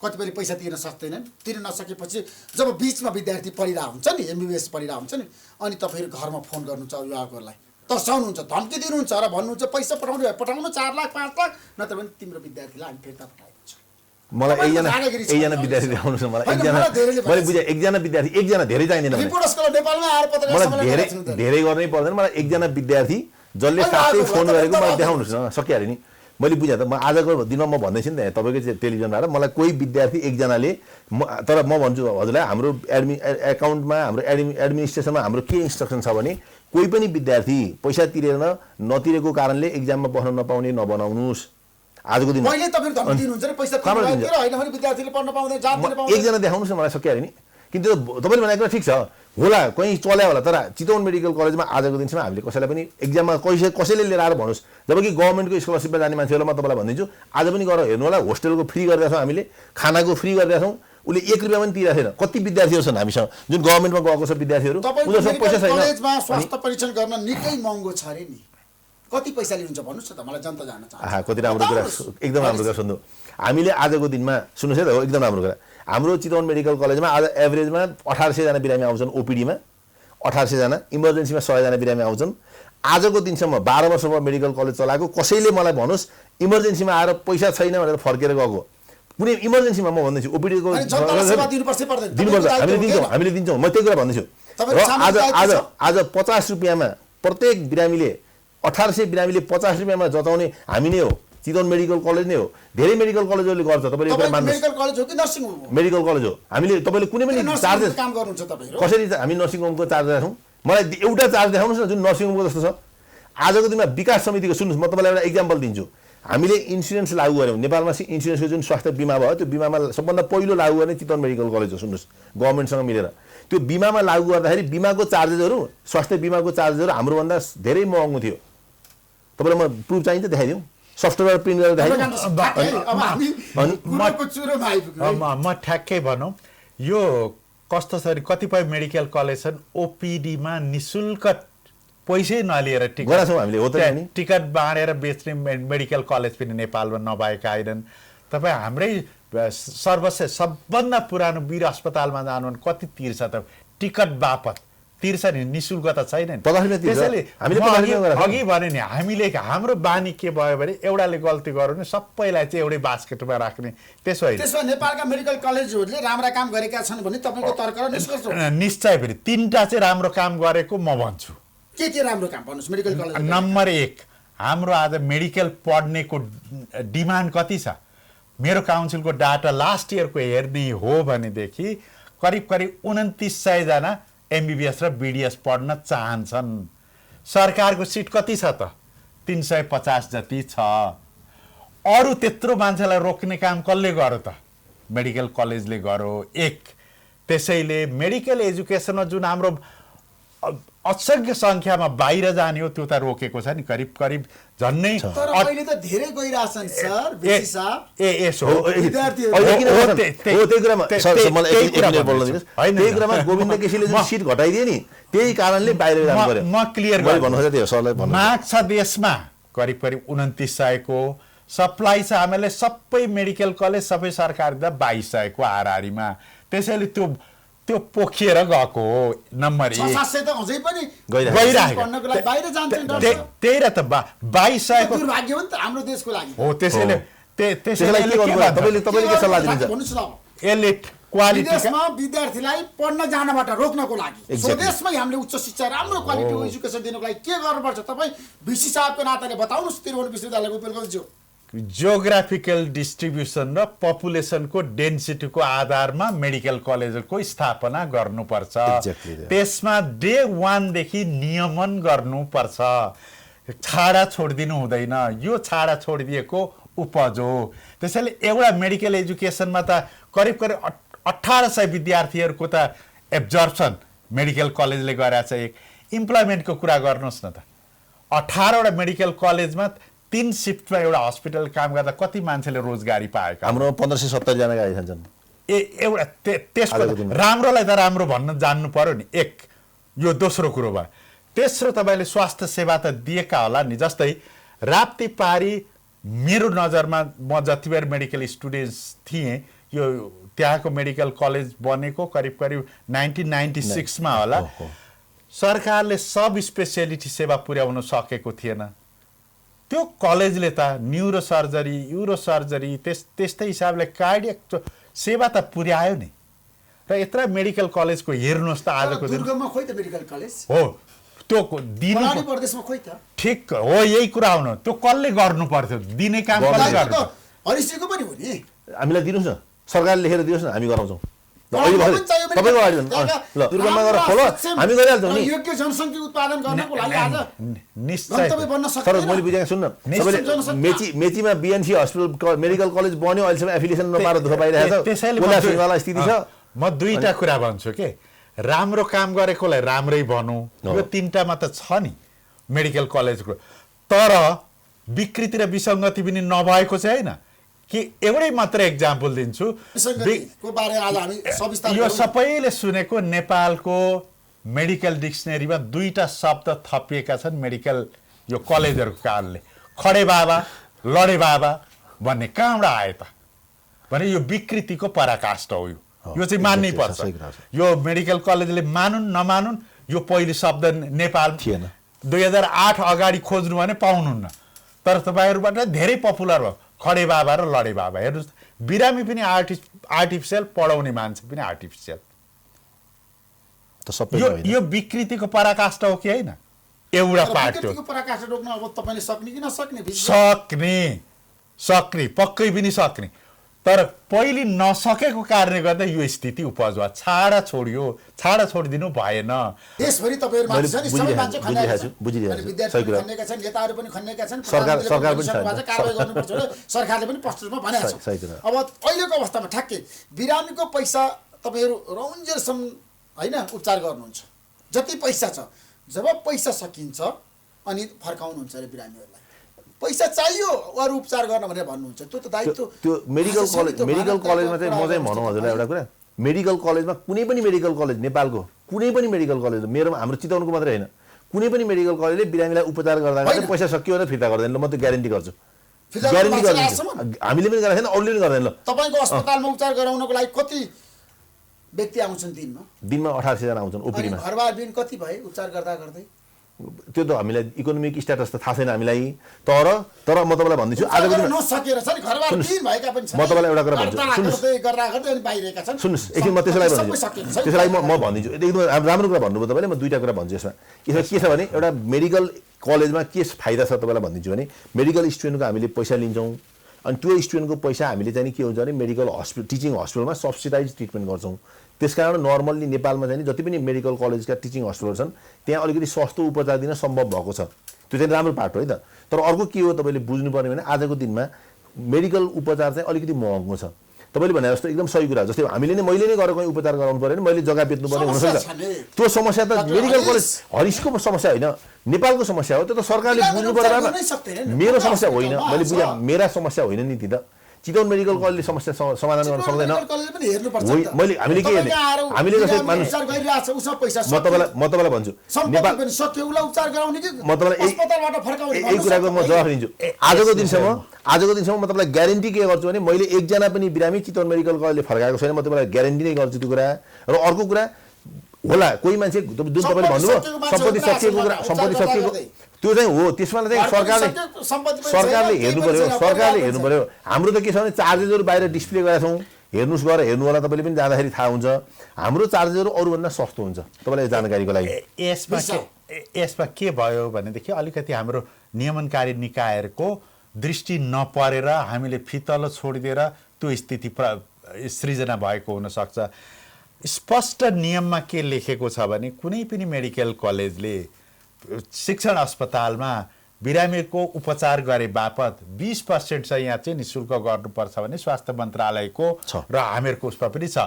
कतिपयले पैसा तिर्न सक्दैनन्। तिर्न नसकेपछि जब बिचमा विद्यार्थी पढिरहेको हुन्छ नि MBBS पढिरहेको हुन्छ नि अनि तपाईँहरू घरमा फोन गर्नुहुन्छ अभिभावकहरूलाई, तर्साउनुहुन्छ, धम्की दिनुहुन्छ र भन्नुहुन्छ पैसा पठाउनु 4 लाख 5 लाख नत्र भने तिम्रो विद्यार्थीलाई हामी फिर्ता पठाइदिन्छौँ। मलाई एकजना विद्यार्थी देखाउनुहोस् न। मलाई मैले बुझेँ एकजना विद्यार्थी, एकजना धेरै चाहिँदैन मलाई, धेरै गर्नै पर्दैन। मलाई एकजना विद्यार्थी जसले साथै फोन गरेको मलाई देखाउनुहोस् न, सकिहाल्यो नि। मैले बुझेँ त। म आजको दिनमा म भन्दैछु नि त तपाईँकै टेलिभिजनबाट मलाई कोही विद्यार्थी एकजनाले तर म भन्छु हजुरलाई हाम्रो एकाउन्टमा हाम्रो एडमिनिस्ट्रेसनमा हाम्रो के इन्स्ट्रक्सन छ भने कोही पनि विद्यार्थी पैसा तिरेर नतिरेको कारणले एक्जाममा बस्न नपाउने नबनाउनुहोस्। आजको दिन एकजना देखाउनुहोस् न मलाई, सकिहाल्यो नि। किन्तु तपाईँले भनेको कुरा ठिक छ होला, कहीँ चल्या होला, तर चितवन मेडिकल कलेजमा आजको दिनसम्म हामीले कसैलाई पनि एक्जाममा कसैले लिएर आएर भन्नुहोस्। जबकि गभर्मेन्टको स्कलरसिपमा जाने मान्छेहरूलाई म तपाईँलाई भनिदिन्छु आज पनि गएर हेर्नु होला, होस्टेलको फ्री गरिरहेको छौँ हामीले, खानाको फ्री गरिरहेको छौँ। उसले 1 रुपियाँ पनि तिरेको छैन। कति विद्यार्थीहरू छन् हामीसँग जुन गभर्मेन्टमा गएको छ विद्यार्थीहरू, उनीहरूसँग पैसा छैन। कलेजमा स्वास्थ्य परीक्षण गर्न निकै महँगो छ अरे नि, कति पैसा लिनुहुन्छ भन्नुहोस् न त, मलाई जनता जान्न चाहन्छ। कति राम्रो कुरा, एकदम राम्रो कुरा सुन्नु। हामीले आजको दिनमा सुन्नुहोस् है त, एकदम राम्रो कुरा। हाम्रो चितवन मेडिकल कलेजमा आज एभरेजमा 1800 जना बिरामी आउँछन् ओपिडीमा, 1800 जना, इमर्जेन्सीमा 100 जना बिरामी आउँछन्। आजको दिनसम्म 12 वर्ष भयो मेडिकल कलेज चलाएको, कसैले मलाई भन्नुहोस् इमर्जेन्सीमा आएर पैसा छैन भनेर फर्केर गएको कुनै इमर्जेन्सीमा म भन्दैछु ओपिडीको दिनुपर्छ, हामीले दिन्छौँ। म त्यही कुरा भन्दैछु। र आज 50 रुपियाँमा प्रत्येक बिरामीले 1800 बिरामीले 50 रुपियाँमा जताउने हामी नै हो, चितवन मेडिकल कलेज नै हो। धेरै मेडिकल कलेजहरूले गर्छ, तपाईँले एउटा मान्नुहोस्। मेडिकल कलेज हो कि नर्सिङ होम? मेडिकल कलेज हो। हामीले तपाईँले कुनै पनि चार्जेस काम गर्नुहुन्छ तपाईँहरू कसरी हामी नर्सिङ होमको चार्ज राख्छौँ? मलाई एउटा चार्ज देखाउनुहोस् न जुन नर्सिङ होमको जस्तो छ। आजको दिनमा विकास समितिको सुन्नुहोस्, म तपाईँलाई एउटा इक्जाम्पल दिन्छु। हामीले इन्सुरेन्स लागू गऱ्यौँ नेपालमा। इन्सुरेन्सको जुन स्वास्थ्य बिमा भयो त्यो बिमामा सबभन्दा पहिलो लागू गर्ने चितवन मेडिकल कलेज हो। सुन्नुहोस्, गभर्मेन्टसँग मिलेर त्यो बिमामा लागू गर्दाखेरि बिमाको चार्जेसहरू, स्वास्थ्य बिमाको चार्जेसहरू हाम्रोभन्दा धेरै महँगो थियो। तपाईँलाई म प्रुफ चाहिन्छ देखाइदिउँ, सफ्टवेयर प्रिन्ट गरेर म ठ्याक्कै भनौँ यो कस्तो छ। कतिपय मेडिकल कलेज छन् ओपिडीमा निशुल्क पैसै नलिएर टिकट बाँडेर बेच्ने मेडिकल कलेज पनि नेपालमा नभएका होइनन्। तपाईँ हाम्रै सर्वश्रेष्ठ सबभन्दा पुरानो वीर अस्पतालमा जानु भने कति तिर्छ त? टिकट बापत तिर्छ नि, निशुल्क त छैन। त्यसैले अघि भने नि हामीले हाम्रो बानी के भयो भने एउटाले गल्ती गर्यो भने सबैलाई चाहिँ एउटै बास्केटमा राख्ने, त्यसो होइन। त्यसो नेपालका मेडिकल कलेजहरूले राम्रा काम गरेका छन् भने तपाईँको तर्क र निष्कर्ष निश्चय फेरि 3टा चाहिँ राम्रो काम गरेको म भन्छु। के राम्रो काम भन्नुहोस् मेडिकल कलेज? नम्बर 1 हाम्रो आज मेडिकल पढ्नेको डिमान्ड कति छ? मेरो काउन्सिलको डाटा लास्ट इयरको हेर्ने हो भनेदेखि करिब 2900 जना MBBS र BDS पढ्न चाहन्छन्। सरकारको सिट कति छ त? 350 जति छ। अरू त्यत्रो मान्छेलाई रोक्ने काम कसले गर्यो त? मेडिकल कलेजले गर्यो। 1 त्यसैले मेडिकल एजुकेसनमा जुन हाम्रो असंख्य संख्यामा बाहिर जाने हो त्यो त रोकेको छ नि, करिब झन्नै। तर अहिले त धेरै गइराछन् सर, बेसी साहब। यसो गोविन्द केसीले जुन सिट घटाइदिए नि त्यही कारणले बाहिर जानु पर्यो। म क्लियर गर्छु, माग छ देशमा करिब 2900 को सप्लाई छ। हामीले सबै मेडिकल कलेज सबै सरकार दिँदा 2200 को हाराहारीमा। त्यसैले त्यो पोखिएर गएको हो। नम्बर 1 गइरहेको त्यही र त 2200 को दुर्भाग्य हो नि त हाम्रो देशको लागि हो। त्यसैले तपाईँले के सल्लाह दिनुहुन्छ? एलिट क्वालिटीमा विद्यार्थीलाई पढ्न जानबाट रोक्नको लागि स्वदेशमै हामीले उच्च शिक्षा राम्रो क्वालिटीको एजुकेसन दिनको लागि के गर्नुपर्छ? तपाईँ VC साहबको नाताले बताउनुहोस्। त्रिभुवन विश्वविद्यालयको उपलब्धि जियोग्राफिकल डिस्ट्रिब्युसन र पपुलेसनको डेन्सिटीको आधारमा मेडिकल कलेजको स्थापना गर्नुपर्छ। त्यसमा डे 1 देखि नियमन गर्नुपर्छ। छाडा छोडिदिनु हुँदैन। यो छाडा छोडिदिएको उपज हो। त्यसैले एउटा मेडिकल एजुकेसनमा त करिब 1800 विद्यार्थीहरूको त एब्जर्प्सन मेडिकल कलेजले गरेछ। एक इम्प्लोइमेन्टको कुरा गर्नुहोस् न त, 18वटा मेडिकल कलेजमा 3 सिफ्टमा एउटा हस्पिटल काम गर्दा कति मान्छेले रोजगारी पाएका? हाम्रो 1570 जना गाडी छन्। एउटा त्यसको राम्रोलाई त राम्रो भन्न जान्नु पर्यो नि, एक यो दोस्रो कुरो भयो। तेस्रो तपाईँले स्वास्थ्य सेवा त दिएका होला नि, जस्तै राप्तीपारी मेरो नजरमा म जति बेर मेडिकल स्टुडेन्ट्स थिएँ, यो त्यहाँको मेडिकल कलेज बनेको करिब करिब 1996 मा होला। सरकारले सब स्पेसियालिटी सेवा पुर्याउन सकेको थिएन। त्यो कलेजले त न्युरो सर्जरी, युरो सर्जरी, त्यस्तै हिसाबले कार्डियक सेवा त पुर्यायो नि। र यत्रा मेडिकल कलेजको हेर्नुहोस् त आजको दिन दुर्गममा खोइ त मेडिकल कलेज हो, त्यो दिनु बनानी प्रदेशमा खोइ त। ठिक हो, यही कुरा हुनु, त्यो कसले गर्नु पर्थ्यो, दिने काम कसले गर्नु? हरिसिको पनि हो नि, हामीलाई दिनुहोस् न, सरकारले लेखेर दिनुहोस् न, हामी गराउँछौँ। तपाईँको गाडी ल दुर्गममा गएर खोलो, हामी गरिहाल्छौँ नि। योग्य जनसङ्ख्या उत्पादन गर्नको लागि आज निश्चय गन्तव्य बन्न सक्छ। सर मैले बुझेको सुन्न, सबैले मेचीमा बिएनसी हस्पिटल मेडिकल कलेज बन्यो, अहिलेसम्म एफिलिएसन नपाएर दुःख पाइरहेको छ, कोलासिसवाला स्थिति छ। म दुईटा कुरा भन्छु के, राम्रो काम गरेकोलाई राम्रै भनौँ, यो तीनटामा त छ नि मेडिकल कलेजको, तर विकृति र विसङ्गति पनि नभएको चाहिँ होइन कि। एउटै मात्र एक्जाम्पल दिन्छु, यो सबैले सुनेको नेपालको मेडिकल डिक्सनरीमा 2टा शब्द थपिएका छन् मेडिकल यो कलेजहरूको कारणले, खडे बाबा, लडे बाबा भन्ने कहाँबाट आयो त भने यो विकृतिको पराकाष्ठ हो। यो चाहिँ मान्नै पर्छ। यो मेडिकल कलेजले मानुन् नमानुन्, यो पहिले शब्द नेपाल थिएन। 2008 अगाडि खोज्नु भने पाउनुहुन्न, तर तपाईँहरूबाट धेरै पपुलर भयो खडे बाबा र लडे बाबा। हेर्नुहोस्, बिरामी पनि आर्टिफिसियल, पढाउने मान्छे पनि आर्टिफिसियल। यो विकृतिको पराकाष्ठ हो कि होइन? एउटा पार्ट हो। पराकाष्ठ रोक्न अब तपाईले सक्ने कि नसक्ने? सक्ने पक्कै पनि सक्ने, तर पहिले नसकेको कारणले गर्दा यो स्थिति उपज भयो। छाडा छोडिदिनु भएन। देशभरि तपाईँहरू मान्छे छन्, सबै मान्छे खन्याएका छन्, बुझिरहेछु, विद्यार्थी खन्याएका छन्, नेताहरू पनि खन्याएका छन्, सरकार पनि कारबाही गर्नुपर्छ र सरकारले पनि प्रश्नमा भनेको छ। अब अहिलेको अवस्थामा ठ्याक्कै बिरामीको पैसा तपाईँहरू रौन्जेरसम्म होइन उपचार गर्नुहुन्छ, जति पैसा छ, जब पैसा सकिन्छ अनि फर्काउनुहुन्छ अरे बिरामीहरूलाई। पैसा चाहियो अरू उपचार गर्न भनेर भन्नुहुन्छ, त्यो त दायित्व। त्यो मेडिकल कलेजमा चाहिँ म चाहिँ भनौँ हजुरलाई एउटा कुरा, मेडिकल कलेजमा कुनै पनि मेडिकल कलेज, नेपालको कुनै पनि मेडिकल कलेज, मेरोमा हाम्रो चितवनको मात्रै होइन, कुनै पनि मेडिकल कलेजले बिरामीलाई उपचार गर्दा पैसा सकियो भने फिर्ता गर्दैन। ल म त ग्यारेन्टी गर्छु, ग्यारेन्टी गर्छु, हामीले पनि गरेको छैन, अरूले पनि गर्दैन। ल तपाईँको अस्पतालमा उपचार गराउनको लागि कति व्यक्ति आउँछन् दिनमा 1800 जना आउँछन् ओपिडीमा। घरबार दिन कति भए उपचार गर्दा गर्दै? त्यो त हामीलाई इकोनोमिक स्ट्याटस त थाहा छैन हामीलाई, तर म तपाईँलाई भनिदिन्छु आजको दिनमा नसकेर छ नि, घरबार दिन भएका पनि छन्। म तपाईँलाई एउटा कुरा भन्छु, सुन्नुहोस् एकछिन, म त्यसलाई भनिदिन्छु, त्यसलाई म भनिदिन्छु, एकदम राम्रो कुरा भन्नुभयो तपाईँले। म 2टा कुरा भन्छु यसमा के छ भने, एउटा मेडिकल कलेजमा के फाइदा छ तपाईँलाई भनिदिन्छु भने, मेडिकल स्टुडेन्टको हामीले पैसा लिन्छौँ, अनि त्यो स्टुडेन्टको पैसा हामीले चाहिँ के हुन्छ भने मेडिकल हस्पिटल, टिचिङ हस्पिटलमा सब्सिडाइज ट्रिटमेन्ट गर्छौँ। त्यसकारण नर्मल्ली नेपालमा चाहिँ जति पनि मेडिकल कलेजका टिचिङ हस्पिटल छन् त्यहाँ अलिकति सस्तो उपचार दिन सम्भव भएको छ, त्यो चाहिँ राम्रो पार्ट हो है त। तर अर्को के हो तपाईँले बुझ्नुपर्ने भने, आजको दिनमा मेडिकल उपचार चाहिँ अलिकति महँगो छ। तपाईँले भने जस्तो एकदम सही कुरा, जस्तै मैले नै गएर कहीँ उपचार गराउनु पऱ्यो भने मैले जग्गा बेच्नुपर्ने हुनसक्छ। त्यो समस्या त मेडिकल कलेज हरिसको समस्या होइन, नेपालको समस्या हो। त्यो त सरकारले बुझ्नु पर्दैन, मेरो समस्या होइन, मैले बुझेँ, मेरा समस्या होइन नि ती त। चितवन मेडिकल कलेजले समस्या समाधान गर्न सक्दैन। मैले हामीले के हेर्ने, हामीले जस्तै म तपाईँलाई भन्छु, नेपाल म तपाईँलाई यही कुराको म जवाफ दिन्छु। आजको दिनसम्म म तपाईँलाई ग्यारेन्टी के गर्छु भने, मैले एकजना पनि बिरामी चितवन मेडिकल कलेजले फर्काएको छैन। म तपाईँलाई ग्यारेन्टी नै गर्छु त्यो कुरा। र अर्को कुरा होला, कोही मान्छे जुन तपाईँले भन्नुभयो सम्पत्ति सकिएको त्यो चाहिँ हो, त्यसमा चाहिँ सरकारले हेर्नु पर्यो। हाम्रो त के छ भने चार्जेसहरू बाहिर डिस्प्ले गरेका छौँ, हेर्नुहोस् गएर हेर्नु होला, तपाईँले पनि जाँदाखेरि थाहा हुन्छ। हाम्रो चार्जेसहरू अरूभन्दा सस्तो हुन्छ, तपाईँलाई जानकारीको लागि। यसमा के भयो भनेदेखि अलिकति हाम्रो नियमनकारी निकायहरूको दृष्टि नपरेर हामीले फितलो छोडिदिएर त्यो स्थिति सृजना भएको हुनसक्छ। स्पष्ट नियममा के लेखेको छ भने, कुनै पनि मेडिकल कलेजले शिक्षण अस्पतालमा बिरामीको उपचार गरे बापत 20% चाहिँ यहाँ चाहिँ निःशुल्क गर्नुपर्छ भने स्वास्थ्य मन्त्रालयको र हामीहरूको उसमा पनि छ।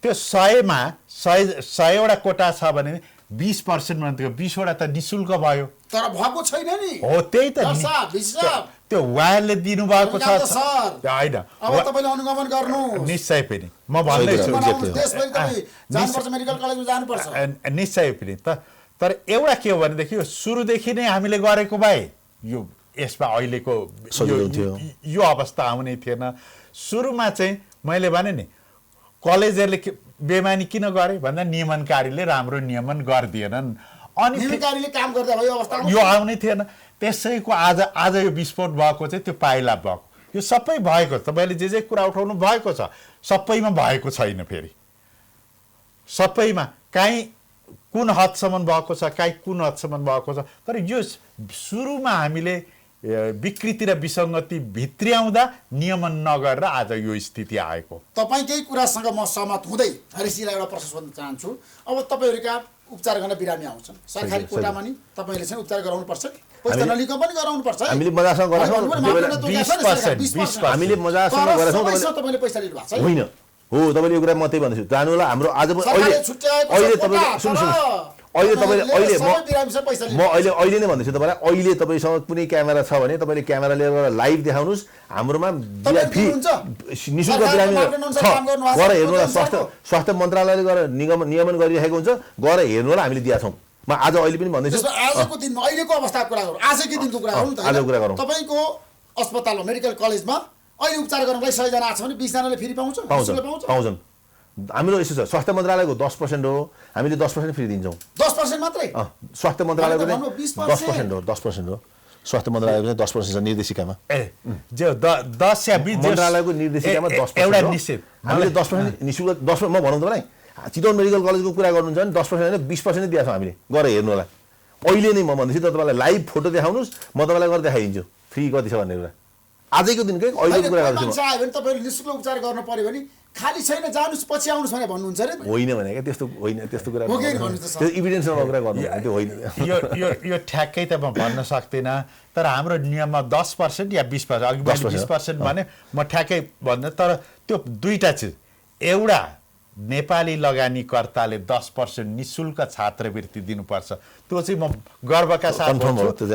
त्यो 100मा 100वटा कोटा छ भने 20% भनेको 20वटा त निःशुल्क भयो। तर भएको छैन नि। हो त्यही त त्यो उहाँले दिनुभएको छ होइन। अब तपाईँले अनुगमन गर्नु निश्चय पनि म भन्दैछु मेडिकल कलेजमा जानुपर्छ निश्चय पनि तर एउटा के हो भनेदेखि सुरुदेखि नै हामीले गरेको भए यो यसमा अहिलेको यो अवस्था आउने थिएन। सुरुमा चाहिँ मैले भने नि कलेजहरूले बेमानी किन गरे भन्दा नियमनकारीले राम्रो नियमन गरिदिएनन् अनि काम गर्दा भयो अवस्था यो आउने थिएन। त्यसैको आज यो विस्फोट भएको चाहिँ त्यो पाइला भएको यो सबै भएको तपाईँले जे कुरा उठाउनु भएको छ सबैमा भएको छैन। फेरि सबैमा काहीँ कुन हदसम्म भएको छ काहीँ कुन हदसम्म भएको छ। तर यो सुरुमा हामीले विकृति र विसङ्गति भित्र्याउँदा नियमन नगरेर आज यो स्थिति आएको। तपाईँकै कुरासँग म सहमत हुँदै हरिसिंहलाई एउटा प्रश्न सोध्न चाहन्छु। अब तपाईँहरूका उपचार गर्न बिरामी आउँछन् सरकारी कोटामा नि तपाईँले चाहिँ उपचार गराउनु पर्छ पैसा नलिकन पनि गराउनु पर्छ। हामीले मजासँग गरेछौँ हामीले मजासँग गरेछौँ तपाईँले पैसा लिनु भएको छ होइन हो तपाईँले यो कुरा म त्यही भन्दैछु जानु होला हाम्रो आज अहिले तपाईँले सुन्नु अहिले तपाईँले अहिले नै भन्दैछु तपाईँलाई अहिले तपाईँसँग कुनै क्यामेरा छ भने तपाईँले क्यामेरा लिएर गएर लाइभ देखाउनुहोस् हाम्रोमा निःशुल्क बिरामी छ गएर हेर्नु होला। स्वास्थ्य मन्त्रालयले गएर नियमन गरिरहेको हुन्छ गएर हेर्नु होला हामीले दिएका छौँ। म आज अहिले पनि भन्दैछु आजको दिनमा अहिलेको अवस्थाको कुरा गरौँ आजकै दिनको कुरा गरौँ त आजको कुरा गरौँ। तपाईँको अस्पतालमा मेडिकल कलेजमा अहिले उपचार गर्नलाई 100 जना आएको छ भने 20 जनाले फेरि पाउँछन्। हाम्रो यसो छ स्वास्थ्य मन्त्रालयको 10% हो हामीले 10% फ्री दिन्छौँ। 10% मात्रै स्वास्थ्य मन्त्रालयको 10% हो 10% हो स्वास्थ्य मन्त्रालयको 10% छ निर्देशिकामा। मन्त्रालयको निर्देशिकामा 10% एउटा निश्चित हामीले 10% निःशुल्क 10% म भनौँ तपाईँलाई चितवन मेडिकल कलेजको कुरा गर्नुहुन्छ भने 10% होइन 20% दिएको छौँ हामीले गएर हेर्नु होला। अहिले नै म भन्दैछु तपाईँलाई लाइभ फोटो देखाउनुहोस् म तपाईँलाई गरेर देखाइदिन्छु फ्री कति छ भन्ने कुरा आजैको दिनकै अहिलेको कुरा गर्छु। तपाईँले निःशुल्क उपचार गर्नु पर्यो भने खाली छैन जानुस् पछि आउनुस् भने भन्नुहुन्छ रे होइन भने क्या त्यस्तो होइन त्यस्तो कुरा त्यो इभिडेन्समा कुरा गर्नु त्यो होइन। यो ठ्याक्कै त म भन्न सक्दिनँ तर हाम्रो नियममा 10% या 20% अघि 20% भने म ठ्याक्कै भन्दा तर त्यो दुईटा चिज एउटा नेपाली लगानीकर्ताले 10% निःशुल्क छात्रवृत्ति दिनुपर्छ त्यो चाहिँ म गर्वका साथ भन्छु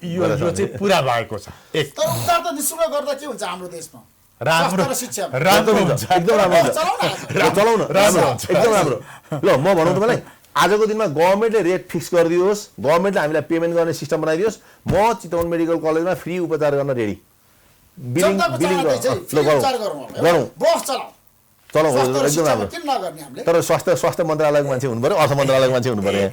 यो चाहिँ पुरा भएको छ। एक तर उपचार त निःशुल्क गर्दा के हुन्छ हाम्रो देशमा राम्रो शिक्षा राम्रो हुन्छ एकदम राम्रो चलाउन राम्रो एकदम राम्रो। ल म भनौँ तपाईँलाई आजको दिनमा गभर्मेन्टले रेट फिक्स गरिदियोस् गभर्मेन्टले हामीलाई पेमेन्ट गर्ने सिस्टम बनाइदियोस् म चितवन मेडिकल कलेजमा फ्री उपचार गर्न रेडी बिलिङ गरौँ चलाउँ एकदम राम्रो। तर स्वास्थ्य मन्त्रालयको मान्छे हुनु पर्यो अर्थ मन्त्रालयको मान्छे हुनु पर्यो।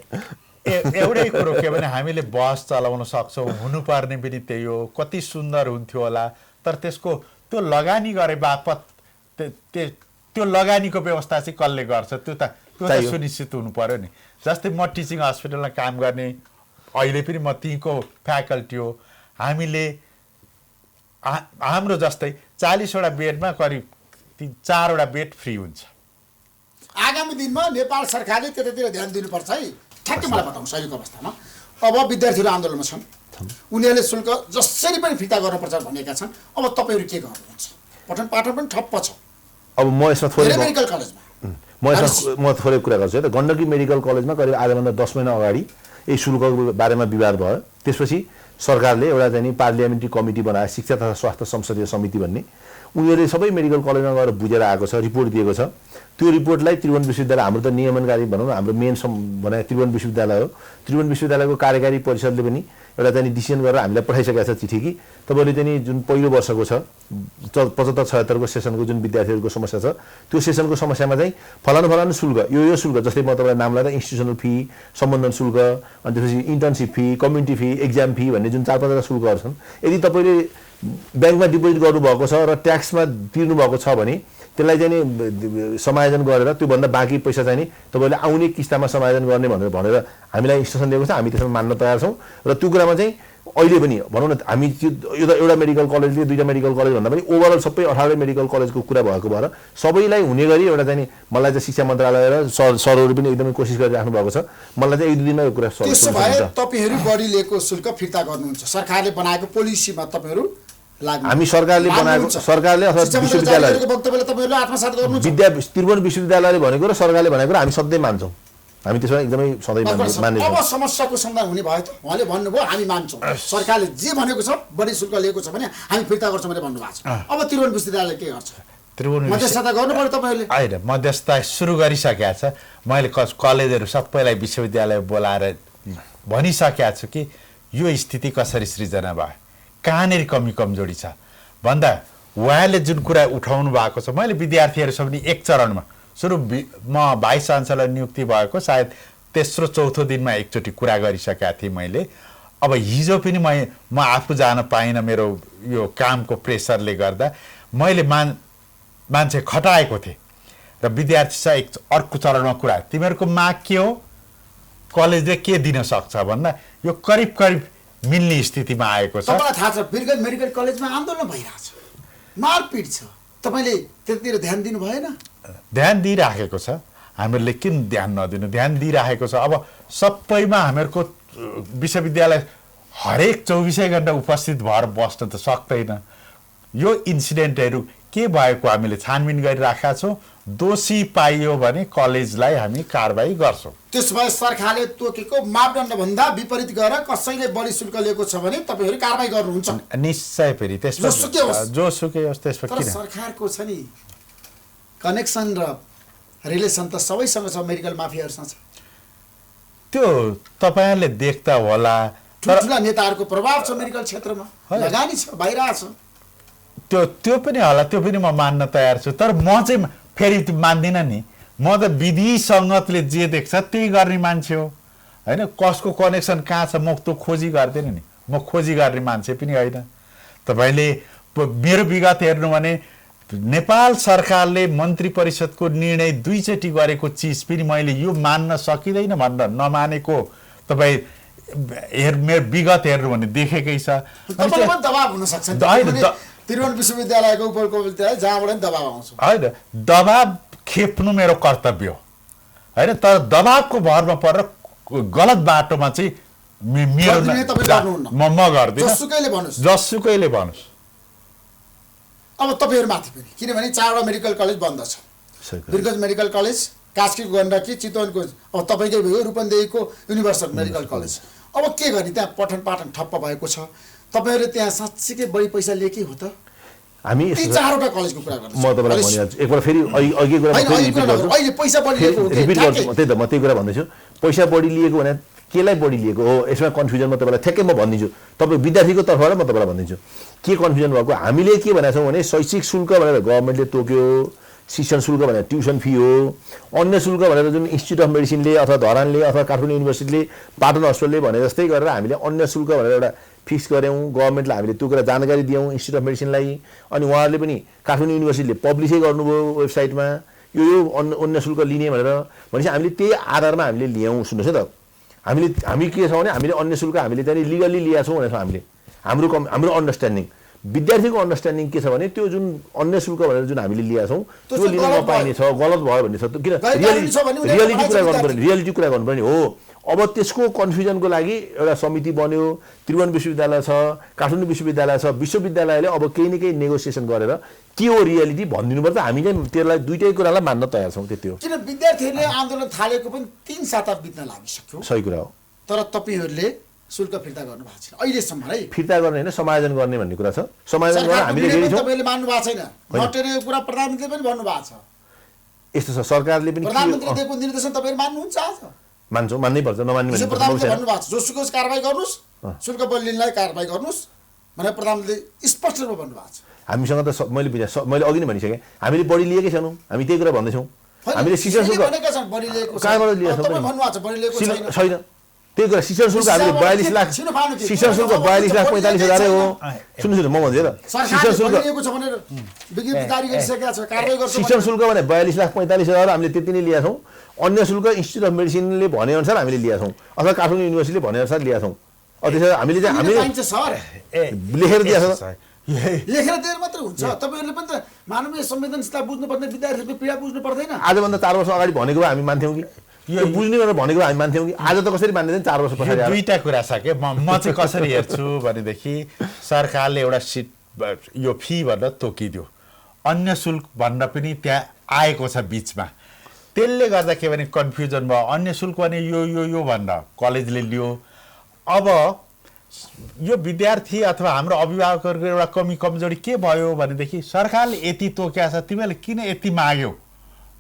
एउटै कुरो के भने हामीले बस चलाउन सक्छौँ हुनुपर्ने पनि त्यही हो कति सुन्दर हुन्थ्यो होला तर त्यसको त्यो लगानी गरे बापत त्यो लगानीको व्यवस्था चाहिँ कसले गर्छ त्यो त सुनिश्चित हुनु पर्यो नि। जस्तै म टिचिङ हस्पिटलमा काम गर्ने अहिले पनि म त्यहीँको फ्याकल्टी हो हामीले हाम्रो जस्तै 40वटा बेडमा करिब 4वटा बेड फ्री हुन्छ। आगामी दिनमा नेपाल सरकारले त्यतातिर ध्यान दिनुपर्छ है। ठ्याक्कै मलाई बताउनुहोस् अहिलेको अवस्थामा अब विद्यार्थीहरू आन्दोलनमा छन् उनीहरूले शुल्क जसरी पनि फिर्ता गर्नुपर्छ भनेका छन् अब तपाईँहरू के गर्नुहुन्छ पठन पाठन पनि ठप्प छ। अब म यसमा थोरै मेडिकल कलेजमा म थोरै कुरा गर्छु है त गण्डकी मेडिकल कलेजमा करिब आजभन्दा 10 महिना अगाडि यही शुल्कको बारेमा विवाद भयो। त्यसपछि सरकारले एउटा चाहिँ नि पार्लियामेन्ट्री कमिटी बनायो शिक्षा तथा स्वास्थ्य संसदीय समिति भन्ने उनीहरूले सबै मेडिकल कलेजमा गएर बुझेर आएको छ रिपोर्ट दिएको छ। त्यो रिपोर्टलाई त्रिभुवन विश्वविद्यालय हाम्रो त नियमनकारी भनौँ न हाम्रो मेन भने त्रिभुवन विश्वविद्यालय हो। त्रिभुवन विश्वविद्यालयको कार्यकारी परिषदले पनि एउटा चाहिँ डिसिजन गरेर हामीलाई पठाइसकेको छ चिठी कि तपाईँले चाहिँ जुन पहिलो वर्षको छ 75-76को सेसनको जुन विद्यार्थीहरूको समस्या छ त्यो सेसनको समस्यामा चाहिँ फलानु शुल्क यो शुल्क जस्तै म तपाईँलाई नाम लिँदा इन्स्टिट्युसनल फी सम्बन्धन शुल्क अनि त्यसपछि internship fee community fee exam fee भन्ने जुन 4-5 शुल्कहरू छन् यदि तपाईँले ब्याङ्कमा डिपोजिट गर्नुभएको छ र ट्याक्समा तिर्नु भएको छ भने त्यसलाई चाहिँ नि समायोजन गरेर त्योभन्दा बाँकी पैसा चाहिँ नि तपाईँले आउने किस्तामा समायोजन गर्ने भनेर हामीलाई इन्स्ट्रक्सन दिएको छ। हामी त्यसमा मान्न तयार छौँ र त्यो कुरामा चाहिँ अहिले पनि भनौँ न हामी एउटा मेडिकल कलेजले दुईटा मेडिकल कलेज भन्दा पनि ओभरअल सबै 18 मेडिकल कलेजको कुरा भएको भएर सबैलाई हुने गरी एउटा चाहिँ मलाई चाहिँ शिक्षा मन्त्रालय र सरहरू पनि एकदमै कोसिस गरिराख्नु भएको छ। मलाई चाहिँ 1-2 दिनमा यो कुरा त्यसो भए तपाईहरु बढी लिएको शुल्क फिर्ता गर्नुहुन्छ, सरकारले बनाएको पोलिसीमा तपाईहरु लाग्नु। हामी सरकारले बनाएको सरकारले अथवा विश्वविद्यालयको वक्तव्यले तपाईहरुले आत्मसात गर्नुहुन्छ। त्रिभुवन विश्वविद्यालयले भनेको र सरकारले भनेको हामी सधैँ मान्छौँ, हामी त्यसमा एकदमै सधैँ मान्ने। अब समस्याको समाधान हुने भयो त, उहाँले भन्नुभयो हामी मान्छौँ, सरकारले जे भनेको छ बढी शुल्क लिएको छ भने हामी फिर्ता गर्छौँ भने भन्नुभएको छ। अब त्रिभुवन विश्वविद्यालयले के गर्छ? मध्यस्थता गर्नु पर्यो तपाईहरुले। हैन, मध्यस्थता सुरु गरिसकेको छ। मैले कलेजहरू सबैलाई विश्वविद्यालय बोलाएर भनिसकेको छु कि यो स्थिति कसरी सृजना भयो, कहाँनिर कमी कमजोरी छ भन्दा उहाँले जुन कुरा उठाउनु भएको छ। मैले विद्यार्थीहरूसँग पनि एक चरणमा सुरु म भाइस चान्सलर नियुक्ति भएको सायद तेस्रो चौथो दिनमा एकचोटि कुरा गरिसकेका थिएँ मैले। अब हिजो पनि म आफू जान पाइनँ, मेरो यो कामको प्रेसरले गर्दा मैले मान्छे खटाएको थिएँ र विद्यार्थीसँग एक अर्को चरणमा कुरा, तिमीहरूको माग के हो, कलेजले के दिन सक्छ भन्दा यो करिब करिब मिल्ने स्थितिमा आएको छ। तपाईँलाई थाहा छ वीरगञ्ज मेडिकल कलेजमा आन्दोलन भइरहेछ, मारपिट छ, तपाईँले त्यतिर ध्यान दिनु भएन? ध्यान दिइराखेको छ हामीहरूले, किन ध्यान नदिनु, ध्यान दिइराखेको छ। अब सबैमा हामीहरूको विश्वविद्यालय हरेक 24 घण्टा उपस्थित भएर बस्न त सक्दैन। यो इन्सिडेन्टहरू के भएको हामीले छानबिन गरिराखेका छौँ। दोषी पाइयो भने कलेजलाई हामी कारबाही गर्छौँ। त्यसो भए सरकारले तोकेको मापदण्डभन्दा विपरीत गरेर कसैले बढी शुल्क लिएको छ भने तपाईँहरू कारबाही गर्नुहुन्छ? निश्चय। फेरि त्यसमा जोसुकै होस् त्यसमा किन? सरकारको छ नि कनेक्सन र रिलेसन त सबैसँग छ, मेडिकल माफियाहरूसँग छ। त्यो तपाईँहरूले देख्दा होला, ठुला नेताहरूको प्रभाव छ मेडिकल क्षेत्रमा, लगानी छ, भइरहेछ। त्यो पनि होला, त्यो पनि म मान्न तयार छु। तर म चाहिँ फेरि मान्दिनँ नि, म त विधि सङ्गतले जे देख्छ त्यही गर्ने मान्छे हो होइन। कसको कनेक्सन कहाँ छ म त्यो खोजी गर्दैन नि, म खोजी गर्ने मान्छे पनि होइन। तपाईँले मेरो विगत हेर्नु भने नेपाल सरकारले मन्त्री परिषदको निर्णय 2 चोटि गरेको चिज पनि मैले यो मान्न सकिँदैन भनेर नमानेको तपाईँ मेरो विगत हेर्नु भने देखेकै छ। दबाब हुन सक्छ त्रिभुवन विश्वविद्यालयको उपकुलपति जहाँबाट नि दबाब आउँछ होइन, दबाब खेप्नु मेरो कर्तव्य हो होइन। तर दबाबको भरमा परेर गलत बाटोमा चाहिँ मेरो म गर्दिनँ, जसुकैले भन्नुहोस्। अब तपाईँहरूमाथि पनि, किनभने 4वटा मेडिकल कलेज बन्द छ, वीरगञ्ज मेडिकल कलेज, कास्की गण्डकी, चितवनको, अब तपाईँकै भयो रूपन्देहीको युनिभर्सल मेडिकल कलेज। अब के गर्ने, त्यहाँ पठन पाठन ठप्प भएको छ, तपाईँहरूले त्यहाँ साँच्चीकै बढी पैसा लिएकै हो त? हामी 4वटा कलेजको कुरा गर्छु म तपाईँलाई भनिहाल्छु एकपल्ट फेरि अघि कुरा अहिले पैसा बढी लिएको रिपिट गर्छु। त्यही त म त्यही कुरा भन्दैछु, पैसा बढी लिएको भने केलाई बढी लिएको हो यसमा कन्फ्युजन म तपाईँलाई ठ्याक्कै म भनिदिन्छु। तपाईँ विद्यार्थीको तर्फबाट म तपाईँलाई भनिदिन्छु के कन्फ्युजन भएको। हामीले के भनेको छौँ भने शैक्षिक शुल्क भनेर गभर्मेन्टले तोक्यो, शिक्षण शुल्क भनेर ट्युसन फी हो, अन्य शुल्क भनेर जुन इन्स्टिच्युट अफ मेडिसिनले अथवा धरानले अथवा काठमाडौँ युनिभर्सिटीले पाटन हस्पिटलले भने जस्तै गरेर हामीले अन्य शुल्क भनेर एउटा फिक्स गऱ्यौँ। गभर्मेन्टलाई हामीले त्यो कुरा जानकारी दियौँ इन्स्टिच्युट अफ मेडिसिनलाई, अनि उहाँहरूले पनि काठमाडौँ युनिभर्सिटीले पब्लिसै गर्नुभयो वेबसाइटमा यो अन्य शुल्क लिने भनेर। भनेपछि हामीले त्यही आधारमा हामीले लियौँ। सुन्नुहोस् है त, हामी के छ भने हामीले अन्य शुल्क हामीले त्यहाँनिर लिगल्ली लिएका छौँ भनेर हामीले हाम्रो अन्डरस्ट्यान्डिङ। विद्यार्थीको अन्डरस्ट्यान्डिङ के छ भने त्यो जुन अन्य शुल्क भनेर जुन हामीले लिएका छौँ त्यो लिन नपाइने छ, गलत भयो भन्ने छ। किन रियालिटी कुरा गर्नुपर्ने हो। अब त्यसको कन्फ्युजनको लागि एउटा समिति बन्यो, त्रिभुवन विश्वविद्यालय छ, काठमाडौँ विश्वविद्यालय छ, विश्वविद्यालयले अब केही न केही नेगोसिएसन गरेर के हो रियालिटी भनिदिनु पर्छ। हामी चाहिँ त्यसलाई दुइटै कुरालाई मान्न तयार छौँ। त्यति हो। किन विद्यार्थीहरूले आन्दोलन थालेको पनि 3 साता बित्न लागिसक्यो। सही कुरा हो। तर तपाईँहरूले शुल्क फिर्ता गर्नु भएको छैन अहिलेसम्म है। फिर्ता गर्ने होइन, समायोजन गर्ने भन्ने कुरा छ। समायोजन गर्न हामीले रेडी छौँ। तपाईँले मान्नु भएको छैन, नटेरेको कुरा प्रधानमन्त्रीले पनि भन्नु भएको छ। यस्तो छ, सरकारले पनि प्रधानमन्त्रीले दिएको निर्देशन तपाईँले मान्नुहुन्छ? आज मान्छौँ, मान्नै पर्छ, नमान्ने भने प्रधानमन्त्रीले भन्नु भएको छ जोसुकै कारबाही गर्नुहोस्, शुल्क बढ्लिनलाई कारबाही गर्नुहोस् भनेर प्रधानमन्त्रीले स्पष्ट रूपमा भन्नुभएको छ। हामीसँग त मैले अघि नै भनिसकेँ, हामीले बढी लिएकै छैनौँ, हामी त्यही कुरा भन्दैछौँ। हामीले शिक्षण शुल्क कहाँबाट लिएको छैन, त्यही कुरा शिक्षण शुल्क हामीले 42 लाख, शिक्षण शुल्क 42 लाख 45 हजार हो। सुन्नुहोस् न, म भन्छु त, शिक्षण शुल्क शिक्षण शुल्क भने 42 लाख 45 हजार हामीले त्यति नै लिएका छौँ। अन्य शुल्क इन्स्टिच्युट अफ मेडिसिनले भनेअनुसार हामीले लिएका छौँ अथवा काठमाडौँ युनिभर्सिटीले भनेअनुसार लिएका छौँ। त्यसो हामीले चाहिँ हामीले पाइन्छ सर लेखेर दिएको छ लेखेर दिएर मात्र हुन्छ तपाईहरुले पनि त मानवीय संवेदनशीलता बुझ्नुपर्ने विद्यार्थीको पीडा बुझ्नु पर्दैन आजभन्दा 4 वर्ष अगाडि भनेको भए हामी मान्थ्यौँ कि यो बुझ्ने भनेर भनेको भए हामी मान्थ्यौँ कि आज त कसरी मान्दैन 4 वर्ष पछाडि दुईटा कुरा छ के म चाहिँ कसरी हेर्छु भनेदेखि सरकारले एउटा सिट यो फी भनेर तोकिदियो अन्य शुल्क भनेर पनि त्यहाँ आएको छ बीचमा त्यसले गर्दा के भने कन्फ्युजन भयो अन्य शुल्क भने यो भनेर कलेजले लियो अब यो विद्यार्थी अथवा हाम्रो अभिभावकहरूको एउटा कमी कमजोरी के भयो भनेदेखि सरकारले यति तोक्या छ तिमीले किन यति माग्यौ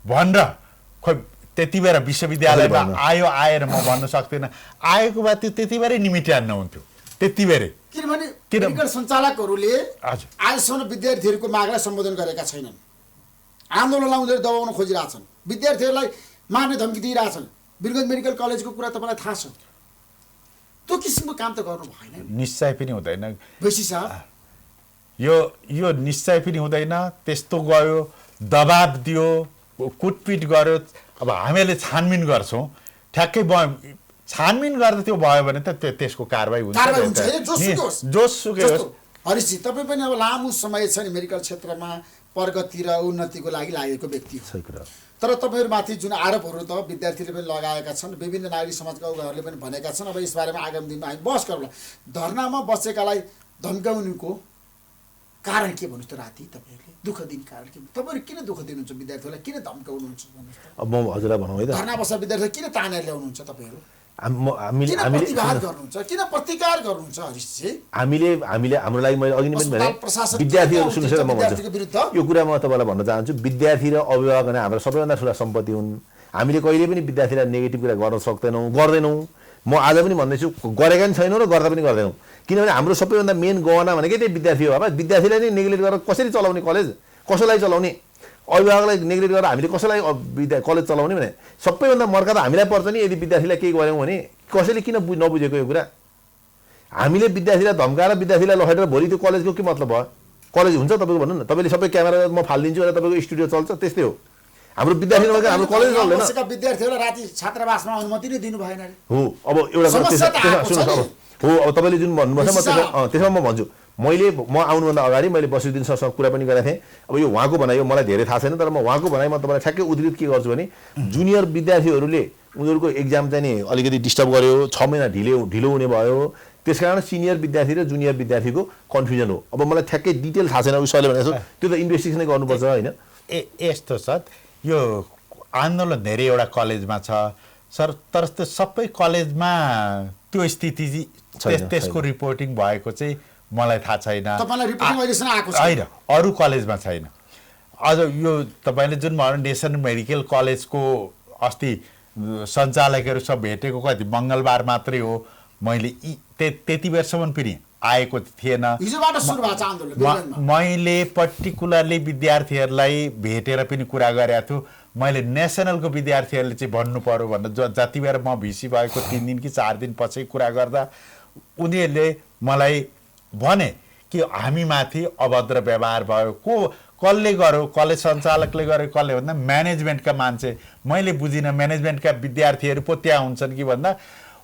भनेर खोइ त्यति बेला विश्वविद्यालयमा आएर म भन्न सक्दिनँ आएको भए त्यो त्यति बेरै निमिट्यान नहुन्थ्यो त्यति बेरै किनभने मेडिकल सञ्चालकहरूले आजसम्म विद्यार्थीहरूको मागलाई सम्बोधन गरेका छैनन् आन्दोलनलाई उनीहरू दबाउन खोजिरहेछन् विद्यार्थीहरूलाई मार्ने धम्की दिइरहेछन् वीरगञ्ज मेडिकल कलेजको कुरा तपाईँलाई थाहा छ त्यो किसिमको काम त गर्नु भएन निश्चय पनि हुँदैन बेसी साहब यो निश्चय पनि हुँदैन त्यस्तो गयो दबाब दियो कुटपिट गर्यो अब हामीले छानबिन गर्छौँ ठ्याक्कै छानबिन गर्दा त्यो भयो भने त त्यसको कारबाही हुन्छ जोसुकै होस् हरिशजी तपाईँ पनि अब लामो समय छ नि मेडिकल क्षेत्रमा प्रगति र उन्नतिको लागि लागेको व्यक्ति हो तर तपाईँहरूमाथि जुन आरोपहरू त विद्यार्थीले पनि लगाएका छन् विभिन्न नागरिक समाजका उहाँहरूले पनि भनेका छन् अब यसबारेमा आगामी दिनमा हामी बहस गरौँला धरनामा बसेकालाई धम्काउनुको कारण के भन्नुहोस् त राति तपाईँहरूले दुःख दिने कारण के तपाईँहरू किन दुःख दिनुहुन्छ विद्यार्थीहरूलाई किन धम्काउनुहुन्छ भन्नुहोस् त अब म हजुरलाई भनौँ है त धरना बस्दा विद्यार्थीलाई किन तानेर ल्याउनुहुन्छ तपाईँहरू हामीले गर्नुहुन्छ किन प्रतिकार गर्नुहुन्छ हरिशजी हामीले हाम्रो लागि मैले अघि नै पनि भने विद्यार्थीहरू सुन्नुहोस् म भन्छु यो कुरा म तपाईँलाई भन्न चाहन्छु विद्यार्थी र अभिभावक नै हाम्रो सबैभन्दा ठुला सम्पत्ति हुन् हामीले कहिले पनि विद्यार्थीलाई नेगेटिभ कुरा गर्न गर्दैनौँ म आज पनि भन्दैछु गरेका पनि छैनौँ र गर्दा पनि गर्दैनौँ किनभने हाम्रो सबैभन्दा मेन गहना भनेकै त्यही विद्यार्थी हो अब विद्यार्थीलाई नै नेग्लेक्ट गरेर कसरी चलाउने कलेज कसैलाई चलाउने अभिभावकलाई नेग्लेक्ट गरेर हामीले कसैलाई कलेज चलाउने भने सबैभन्दा मर्का त हामीलाई पर्छ नि यदि विद्यार्थीलाई केही गऱ्यौँ भने कसैले किन नबुझेको यो कुरा हामीले विद्यार्थीलाई धम्काएर विद्यार्थीलाई लखेटेर भोलि त्यो कलेजको के मतलब भयो कलेज हुन्छ तपाईँको भन्नु न तपाईँले सबै क्यामेरा म फालिदिन्छु र तपाईँको स्टुडियो चल्छ त्यस्तै हो हाम्रो विद्यार्थी नभएको हाम्रो कलेज चल्दैन विद्यार्थीहरूलाई राति छात्रावासमा अनुमति नै दिनु भएन हो अब एउटा सुन्नुहोस् हो अब तपाईँले जुन भन्नुभएको छ म त्यसमा म भन्छु म आउनुभन्दा अगाडि मैले बसिदिन सरसँग कुरा पनि गरेको थिएँ अब यो उहाँको भनाइ हो मलाई धेरै थाहा छैन तर म उहाँको भनाइमा तपाईँलाई ठ्याक्कै उद्धृत के गर्छु भने जुनियर विद्यार्थीहरूले उनीहरूको एक्जाम चाहिँ नि अलिकति डिस्टर्ब गर्यो 6 महिना ढिलो हुने भयो त्यसकारण सिनियर विद्यार्थी र जुनियर विद्यार्थीको कन्फ्युजन हो अब मलाई ठ्याक्कै डिटेल थाहा छैन उसैले भनेको त्यो त इन्भेस्टिगेसनै गर्नुपर्छ होइन यस्तो छ यो आन्दोलन धेरै एउटा कलेजमा छ सर तर त्यो सबै कलेजमा त्यो स्थिति त्यसको रिपोर्टिङ भएको चाहिँ मलाई थाहा छैन होइन अरू कलेजमा छैन अझ यो तपाईँले जुन भन्नु नेसनल मेडिकल कलेजको अस्ति सञ्चालकहरूसँग भेटेको कति मङ्गलबार मात्रै हो मैले त्यति बेरसम्म पनि आएको थिएन मैले पर्टिकुलरली विद्यार्थीहरूलाई भेटेर पनि कुरा गरेको छु मैले नेसनलको विद्यार्थीहरूले चाहिँ भन्नु पर्यो भनेर जति बेर म भिसी भएको 3 दिन कि 4 दिन पछि कुरा गर्दा उनीहरूले मलाई भने कि हामीमाथि अभद्र व्यवहार भयो कसले गर्यो कलेज सञ्चालकले गर्यो कसले भन्दा म्यानेजमेन्टका मान्छे मैले बुझिनँ म्यानेजमेन्टका विद्यार्थीहरू पो त्यहाँ हुन्छन् कि भन्दा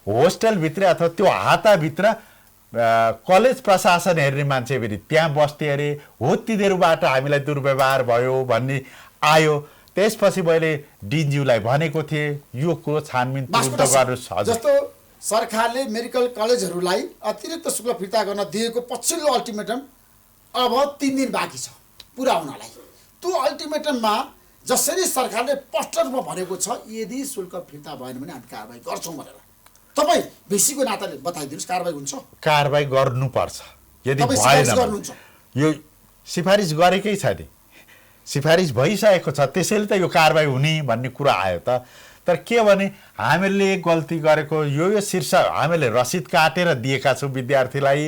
होस्टेलभित्र अथवा त्यो हाताभित्र कलेज प्रशासन हेर्ने मान्छे पनि त्यहाँ बस्थे अरे हो तिनीहरूबाट हामीलाई दुर्व्यवहार भयो भन्ने आयो त्यसपछि मैले डिनज्यूलाई भनेको थिएँ यो कुरो छानबिन तुरुन्त गर्नुहोस् जस्तो सरकारले मेडिकल कलेजहरूलाई अतिरिक्त शुल्क फिर्ता गर्न दिएको पछिल्लो अल्टिमेटम अब 3 दिन बाँकी छ पुरा हुनलाई त्यो अल्टिमेटममा जसरी सरकारले स्पष्टमा भनेको छ यदि शुल्क फिर्ता भएन भने हामी कारबाही गर्छौँ भनेर तपाईँ भिसीको नाताले बताइदिनुहोस् कारबाही हुन्छ कारबाही गर्नुपर्छ यदि भएन यो सिफारिस गरेकै छ नि सिफारिस भइसकेको छ त्यसैले त यो कारबाही हुने भन्ने कुरा आयो त तर के भने हामीले गल्ती गरेको यो शीर्षक हामीले रसिद काटेर दिएका छौँ विद्यार्थीलाई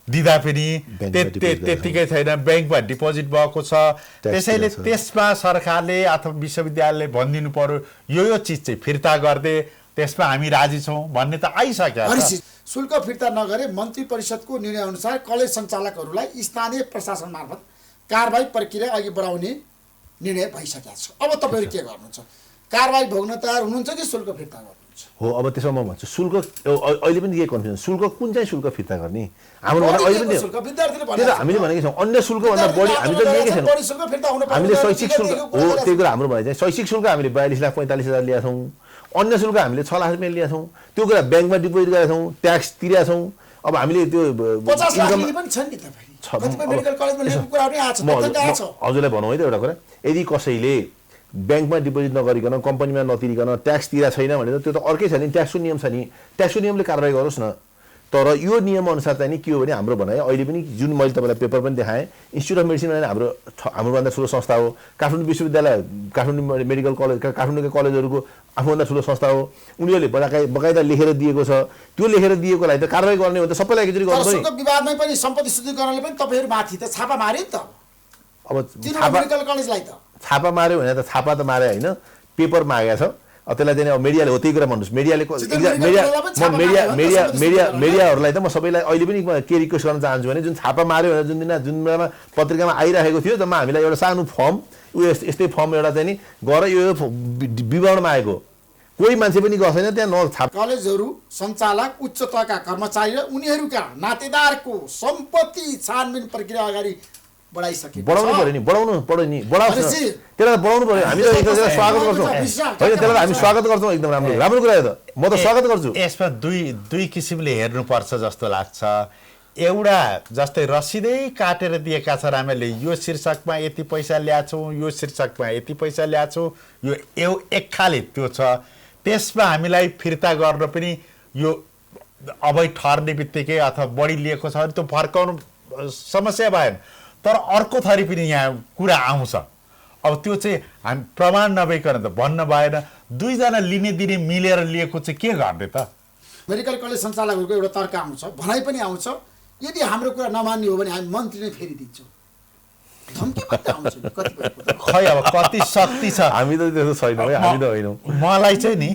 दिँदा पनि त्यतिकै छैन ब्याङ्कमा डिपोजिट भएको छ त्यसैले त्यसमा सरकारले अथवा विश्वविद्यालयले भनिदिनु पर्यो यो चिज चाहिँ फिर्ता गर्दे त्यसमा हामी राजी छौँ भन्ने त आइसक्यो शुल्क फिर्ता नगरे मन्त्री परिषदको निर्णय अनुसार कलेज सञ्चालकहरूलाई स्थानीय प्रशासन मार्फत कारबाही प्रक्रिया अघि बढाउने निर्णय भइसकेको छ अब तपाईँहरू के गर्नुहुन्छ कारबाही भोग्न तयार हुनुहुन्छ कि शुल्क फिर्ता गर्नुहुन्छ हो अब त्यसमा म भन्छु शुल्क अहिले पनि के कन्फ्युजन शुल्क कुन चाहिँ शुल्क फिर्ता गर्ने हाम्रो अहिले पनि हामीले भनेको छौँ अन्य शुल्कभन्दा बढी हामी त लिएकै छैनौँ हामीले शैक्षिक शुल्क हो त्यही कुरा हाम्रो भने चाहिँ शैक्षिक शुल्क हामीले 42,45,000 ल्याएको छौँ अन्य शुल्क हामीले 6 लाख रुपियाँ लिएका छौँ त्यो कुरा ब्याङ्कमा डिपोजिट गरेका छौँ ट्याक्स तिरेका छौँ अब हामीले त्यो हजुरलाई भनौँ है त एउटा कुरा यदि कसैले ब्याङ्कमा डिपोजिट नगरिकन कम्पनीमा नतिरिकन ट्याक्स तिरा छैन भने त त्यो त अर्कै छ नि ट्याक्सको नियम छ नि ट्याक्सको नियमले कारबाही गरोस् न तर यो नियमअनुसार चाहिँ नि के हो भने हाम्रो भनाइ अहिले पनि जुन मैले तपाईँलाई पेपर पनि देखाएँ इन्स्टिच्युट अफ मेडिसिन भने हाम्रोभन्दा ठुलो संस्था हो काठमाडौँ विश्वविद्यालय काठमाडौँ मेडिकल कलेज काठमाडौँका कलेजहरूको आफूभन्दा ठुलो संस्था हो उनीहरूले बकाइदा लेखेर दिएको छ त्यो लेखेर दिएकोलाई त कारबाही गर्ने हो त सबैलाई एकचोटि गर्नु पर्यो विवादमै पनि सम्पत्ति शुद्धिकरणले पनि तपाईँहरू माथि त छापा मार्यो नि त अब मेडिकल कलेजलाई त छापा मार्यो भने त छापा त मारे होइन पेपर मागेको छ त्यसलाई चाहिँ अब मिडियाले हो त्यही कुरा भन्नुहोस् मिडियाहरूलाई त म सबैलाई अहिले पनि के रिक्वेस्ट गर्न चाहन्छु भने जुन छापा मार्यो भने जुन बेलामा पत्रिकामा आइरहेको थियो जम्मा हामीलाई एउटा सानो फर्म यस्तै फर्म एउटा चाहिँ नि गएर यो विवरणमा आएको कोही मान्छे पनि गएको छैन त्यहाँ न छाप कलेजहरू सञ्चालक उच्च तहका कर्मचारी र उनीहरूका नातेदारको सम्पत्ति छानबिन प्रक्रिया अगाडि बढाउनु पर्यो नि बढाओस् त्यसलाई बढाउनु पर्यो हामी त एकदम स्वागत गर्छौँ होइन त्यसलाई हामी स्वागत गर्छौँ एकदम राम्रो कुरा हो त म त स्वागत गर्छु यसमा दुई किसिमले हेर्नुपर्छ जस्तो लाग्छ एउटा जस्तै रसिदै काटेर दिएका छन् हामीले यो शीर्षकमा यति पैसा ल्याछौँ यो शीर्षकमा यति पैसा ल्याछौँ यो एक खाले त्यो छ त्यसमा हामीलाई फिर्ता गर्न पनि यो अबै ठर्ने बित्तिकै अथवा बढी लिएको छ भने त्यो फर्काउनु समस्या भएन तर अर्को थरी पनि यहाँ कुरा आउँछ अब त्यो चाहिँ हामी प्रमाण नभइकन त भन्न भएन दुईजना लिने दिने मिलेर लिएको चाहिँ के गर्ने त मेडिकल कलेज सञ्चालकहरूको एउटा तर्क आउँछ भनाइ पनि आउँछ यदि हाम्रो कुरा नमान्ने हो भने हामी मन्त्री नै फेरिदिन्छौँ खै अब कति शक्ति छ हामी त त्यस्तो छैनौँ हामी त होइनौँ मलाई चाहिँ नि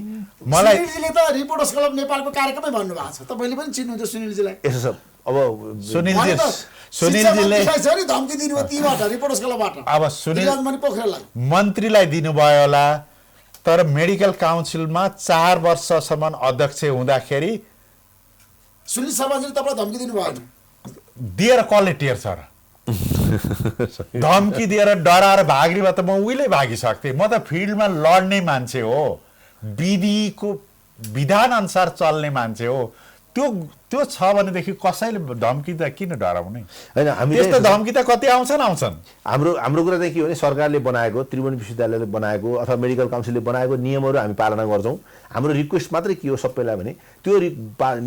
सुनिलजीले त रिपोर्टर्स क्लब नेपालको कार्यक्रमै भन्नुभएको छ तपाईँले पनि चिन्नुहुन्छ सुनिलजीलाई यसो छ अब सुनिलजीले धम्की दिनुभयो तीबाट रिपोर्टर्स क्लबबाट अब सुनिल पोखरेललाई मन्त्रीलाई दिनुभयो होला तर मेडिकल काउन्सिलमा 4 वर्षसम्म अध्यक्ष हुँदाखेरि सुनिल शर्माजीले तपाईँलाई धम्की दिनु भएन दिएर कसले टेर्छ र धम्की दिएर डराएर भाग्ने त म उहिले भागिसक्थेँ म त फिल्डमा लड्ने मान्छे हो विधिको विधान अनुसार चल्ने मान्छे हो त्यो छ भनेदेखि कसैले धम्की त किन डराउने होइन हामी त्यस्तो धम्की त कति आउँछन् हाम्रो कुरा चाहिँ के हो भने सरकारले बनाएको त्रिभुवन विश्वविद्यालयले बनाएको अथवा मेडिकल काउन्सिलले बनाएको नियमहरू हामी पालना गर्छौँ हाम्रो रिक्वेस्ट मात्रै के हो सबैलाई भने त्यो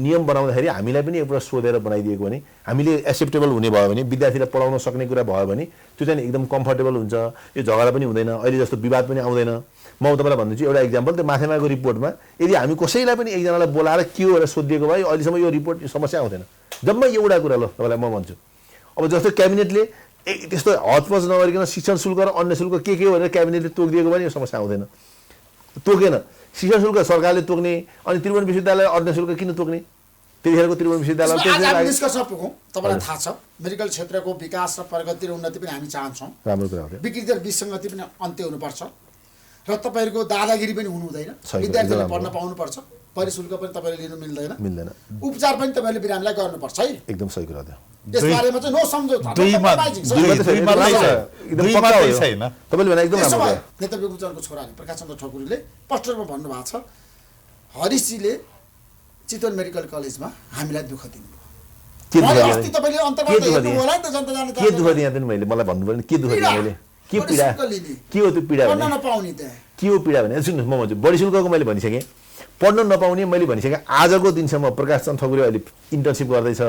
नियम बनाउँदाखेरि हामीलाई पनि एउटा सोधेर बनाइदिएको भने हामीले एक्सेप्टेबल हुने भयो भने विद्यार्थीलाई पढाउन सक्ने कुरा भयो भने त्यो चाहिँ एकदम कम्फर्टेबल हुन्छ यो झगडा पनि हुँदैन अहिले जस्तो विवाद पनि आउँदैन म तपाईँलाई भन्दैछु एउटा इक्जाम्पल त्यो माथिमाको रिपोर्टमा यदि हामी कसैलाई पनि एकजनालाई बोलाएर के हो भनेर सोधिएको भए अहिलेसम्म यो रिपोर्ट समस्या आउँदैन जम्मै एउटा कुरा ल तपाईँलाई म भन्छु अब जस्तो क्याबिनेटले त्यस्तो हचपच नगरिकन शिक्षण शुल्क र अन्य शुल्क के हो भनेर क्याबिनेटले तोकिदिएको भने यो समस्या आउँदैन तोकेन शिक्षण शुल्क सरकारले तोक्ने अनि त्रिभुवन विश्वविद्यालय अन्य शुल्क किन तोक्ने त्यतिखेरको त्रिभुवन विश्वविद्यालय निष्कर्ष पुगौँ तपाईँलाई थाहा छ मेडिकल क्षेत्रको विकास र प्रगति र उन्नति पनि हामी चाहन्छौँ राम्रो कुरा हो विकृति र विसङ्गति पनि अन्त्य हुनुपर्छ र तपाईँहरूको दादागिरी पनि हुनु हुँदैन विद्यार्थीले पढ्न पाउनुपर्छ परिशुल्क पनि तपाईँले लिनु मिल्दैन उपचार पनि तपाईँले बिरामीलाई गर्नुपर्छ है एकदम सही कुरा यस बारेमा चाहिँ नो सम्झौता नेता विपुचन्द्रको छोराले प्रकाश चन्द्र ठकुरीले पोस्टरमा भन्नुभएको छ हरिशजीले चितवन मेडिकल कलेजमा हामीलाई दुःख दिनुभयो अस्ति तपाईँले अन्तर्वार्ता हेर्नु होला नि त जनता जाने के दुःख दिएँ त मैले मलाई भन्नु पर्ने के दुःख दिएँ मैले के पीडा के हो त्यो पीडा पढ्न नपाउने त के हो पीडा भने सुन्नुहोस् म भन्छु बढी शुल्कको मैले भनिसकेँ पढ्न नपाउने मैले भनिसकेँ आजको दिनसम्म प्रकाश चन्द्र ठकुरी अहिले इन्टर्नसिप गर्दैछ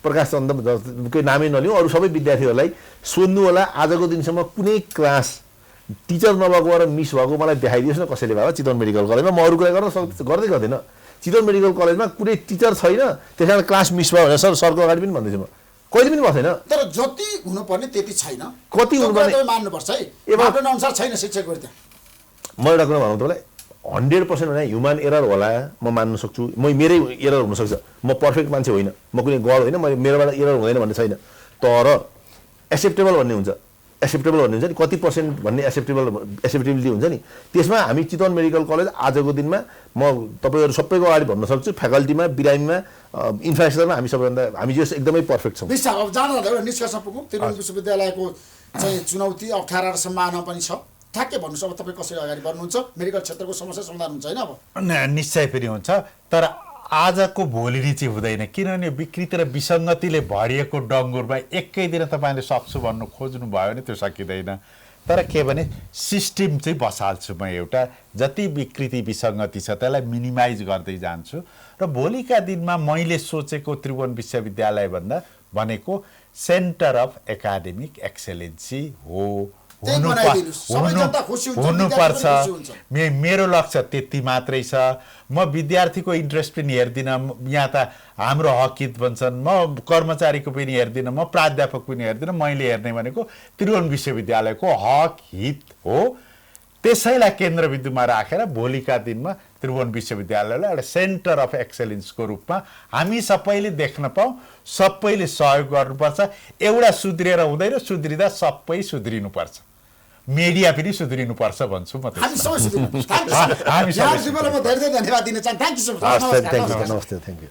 प्रकाश चन्द्रकै नामै नलिउँ अरू सबै विद्यार्थीहरूलाई सोध्नु होला आजको दिनसम्म कुनै क्लास टिचर नभएको र मिस भएको मलाई देखाइदियोस् न कसैले भयो चितवन मेडिकल कलेजमा म अरू कुरा गर्दैन चितवन मेडिकल कलेजमा कुनै टिचर छैन त्यस कारण क्लास मिस भयो भनेर सरको अगाडि पनि भन्दैछु म कहिले पनि बस्दैन तर जति हुनुपर्ने त्यति छैन कति हुनुपर्ने मान्नुपर्छ है मापदण्ड अनुसार छैन शिक्षकहरू त्यहाँ म एउटा कुरा भनौँ तपाईँलाई 100% भने ह्युमन एरर होला म मान्न सक्छु मेरै एरर हुनसक्छ म पर्फेक्ट मान्छे होइन म कुनै गड होइन मेरोबाट एरर हुँदैन भन्ने छैन तर एक्सेप्टेबल भन्ने हुन्छ एक्सेप्टेबल भन्ने हुन्छ नि कति पर्सेन्ट भन्ने एक्सेप्टेबिलिटी हुन्छ नि त्यसमा हामी चितवन मेडिकल कलेज आजको दिनमा म तपाईँहरू सबैको अगाडि भन्न सक्छु फ्याकल्टीमा बिरामीमा इन्फ्रास्ट्रक्चरमा हामी जो एकदमै पर्फेक्ट छौँ। निश्चय अब जाँदा एउटा निष्कर्ष पुगौँ त्रिभुवन विश्वविद्यालयको चाहिँ चुनौती अप्ठ्यारा र सम्भावना पनि छ ठ्याक्कै भन्नुहोस् अब तपाईँ कसरी अगाडि बढ्नुहुन्छ मेडिकल क्षेत्रको समस्या समाधान हुन्छ होइन अब निश्चय पनि हुन्छ तर आजको भोलि नै चाहिँ हुँदैन किनभने विकृति र विसङ्गतिले भरिएको डङ्गुरमा एकै दिन तपाईँले सक्छु भन्नु खोज्नु भयो भने त्यो सकिँदैन तर के भने सिस्टम चाहिँ बसाल्छु म एउटा जति विकृति विसङ्गति छ त्यसलाई मिनिमाइज गर्दै जान्छु र भोलिका दिनमा मैले सोचेको त्रिभुवन विश्वविद्यालय भन्दा भनेको सेन्टर अफ एकाडेमिक एक्सेलेन्सी हो हुनुपर्छ। मेरो लक्ष्य त्यति मात्रै छ म विद्यार्थीको इन्ट्रेस्ट पनि हेर्दिनँ यहाँ त हाम्रो हक हित भन्छन् म कर्मचारीको पनि हेर्दिनँ म प्राध्यापक पनि हेर्दिनँ मैले हेर्ने भनेको त्रिभुवन विश्वविद्यालयको हक हित हो त्यसैलाई केन्द्रबिन्दुमा राखेर भोलिका दिनमा त्रिभुवन विश्वविद्यालयलाई एउटा सेन्टर अफ एक्सेलेन्सको रूपमा हामी सबैले देख्न पाऊँ सबैले सहयोग गर्नुपर्छ एउटा सुध्रिएर हुँदैन सुध्रिँदा सबै सुध्रिनुपर्छ मिडिया पनि सुध्रिनुपर्छ भन्छु म हामी सबै सुध्रिनु हामी सबै धेरै धेरै धन्यवाद दिन चाहन्छु थ्यांक यू सो मच नमस्ते थ्यांक यू।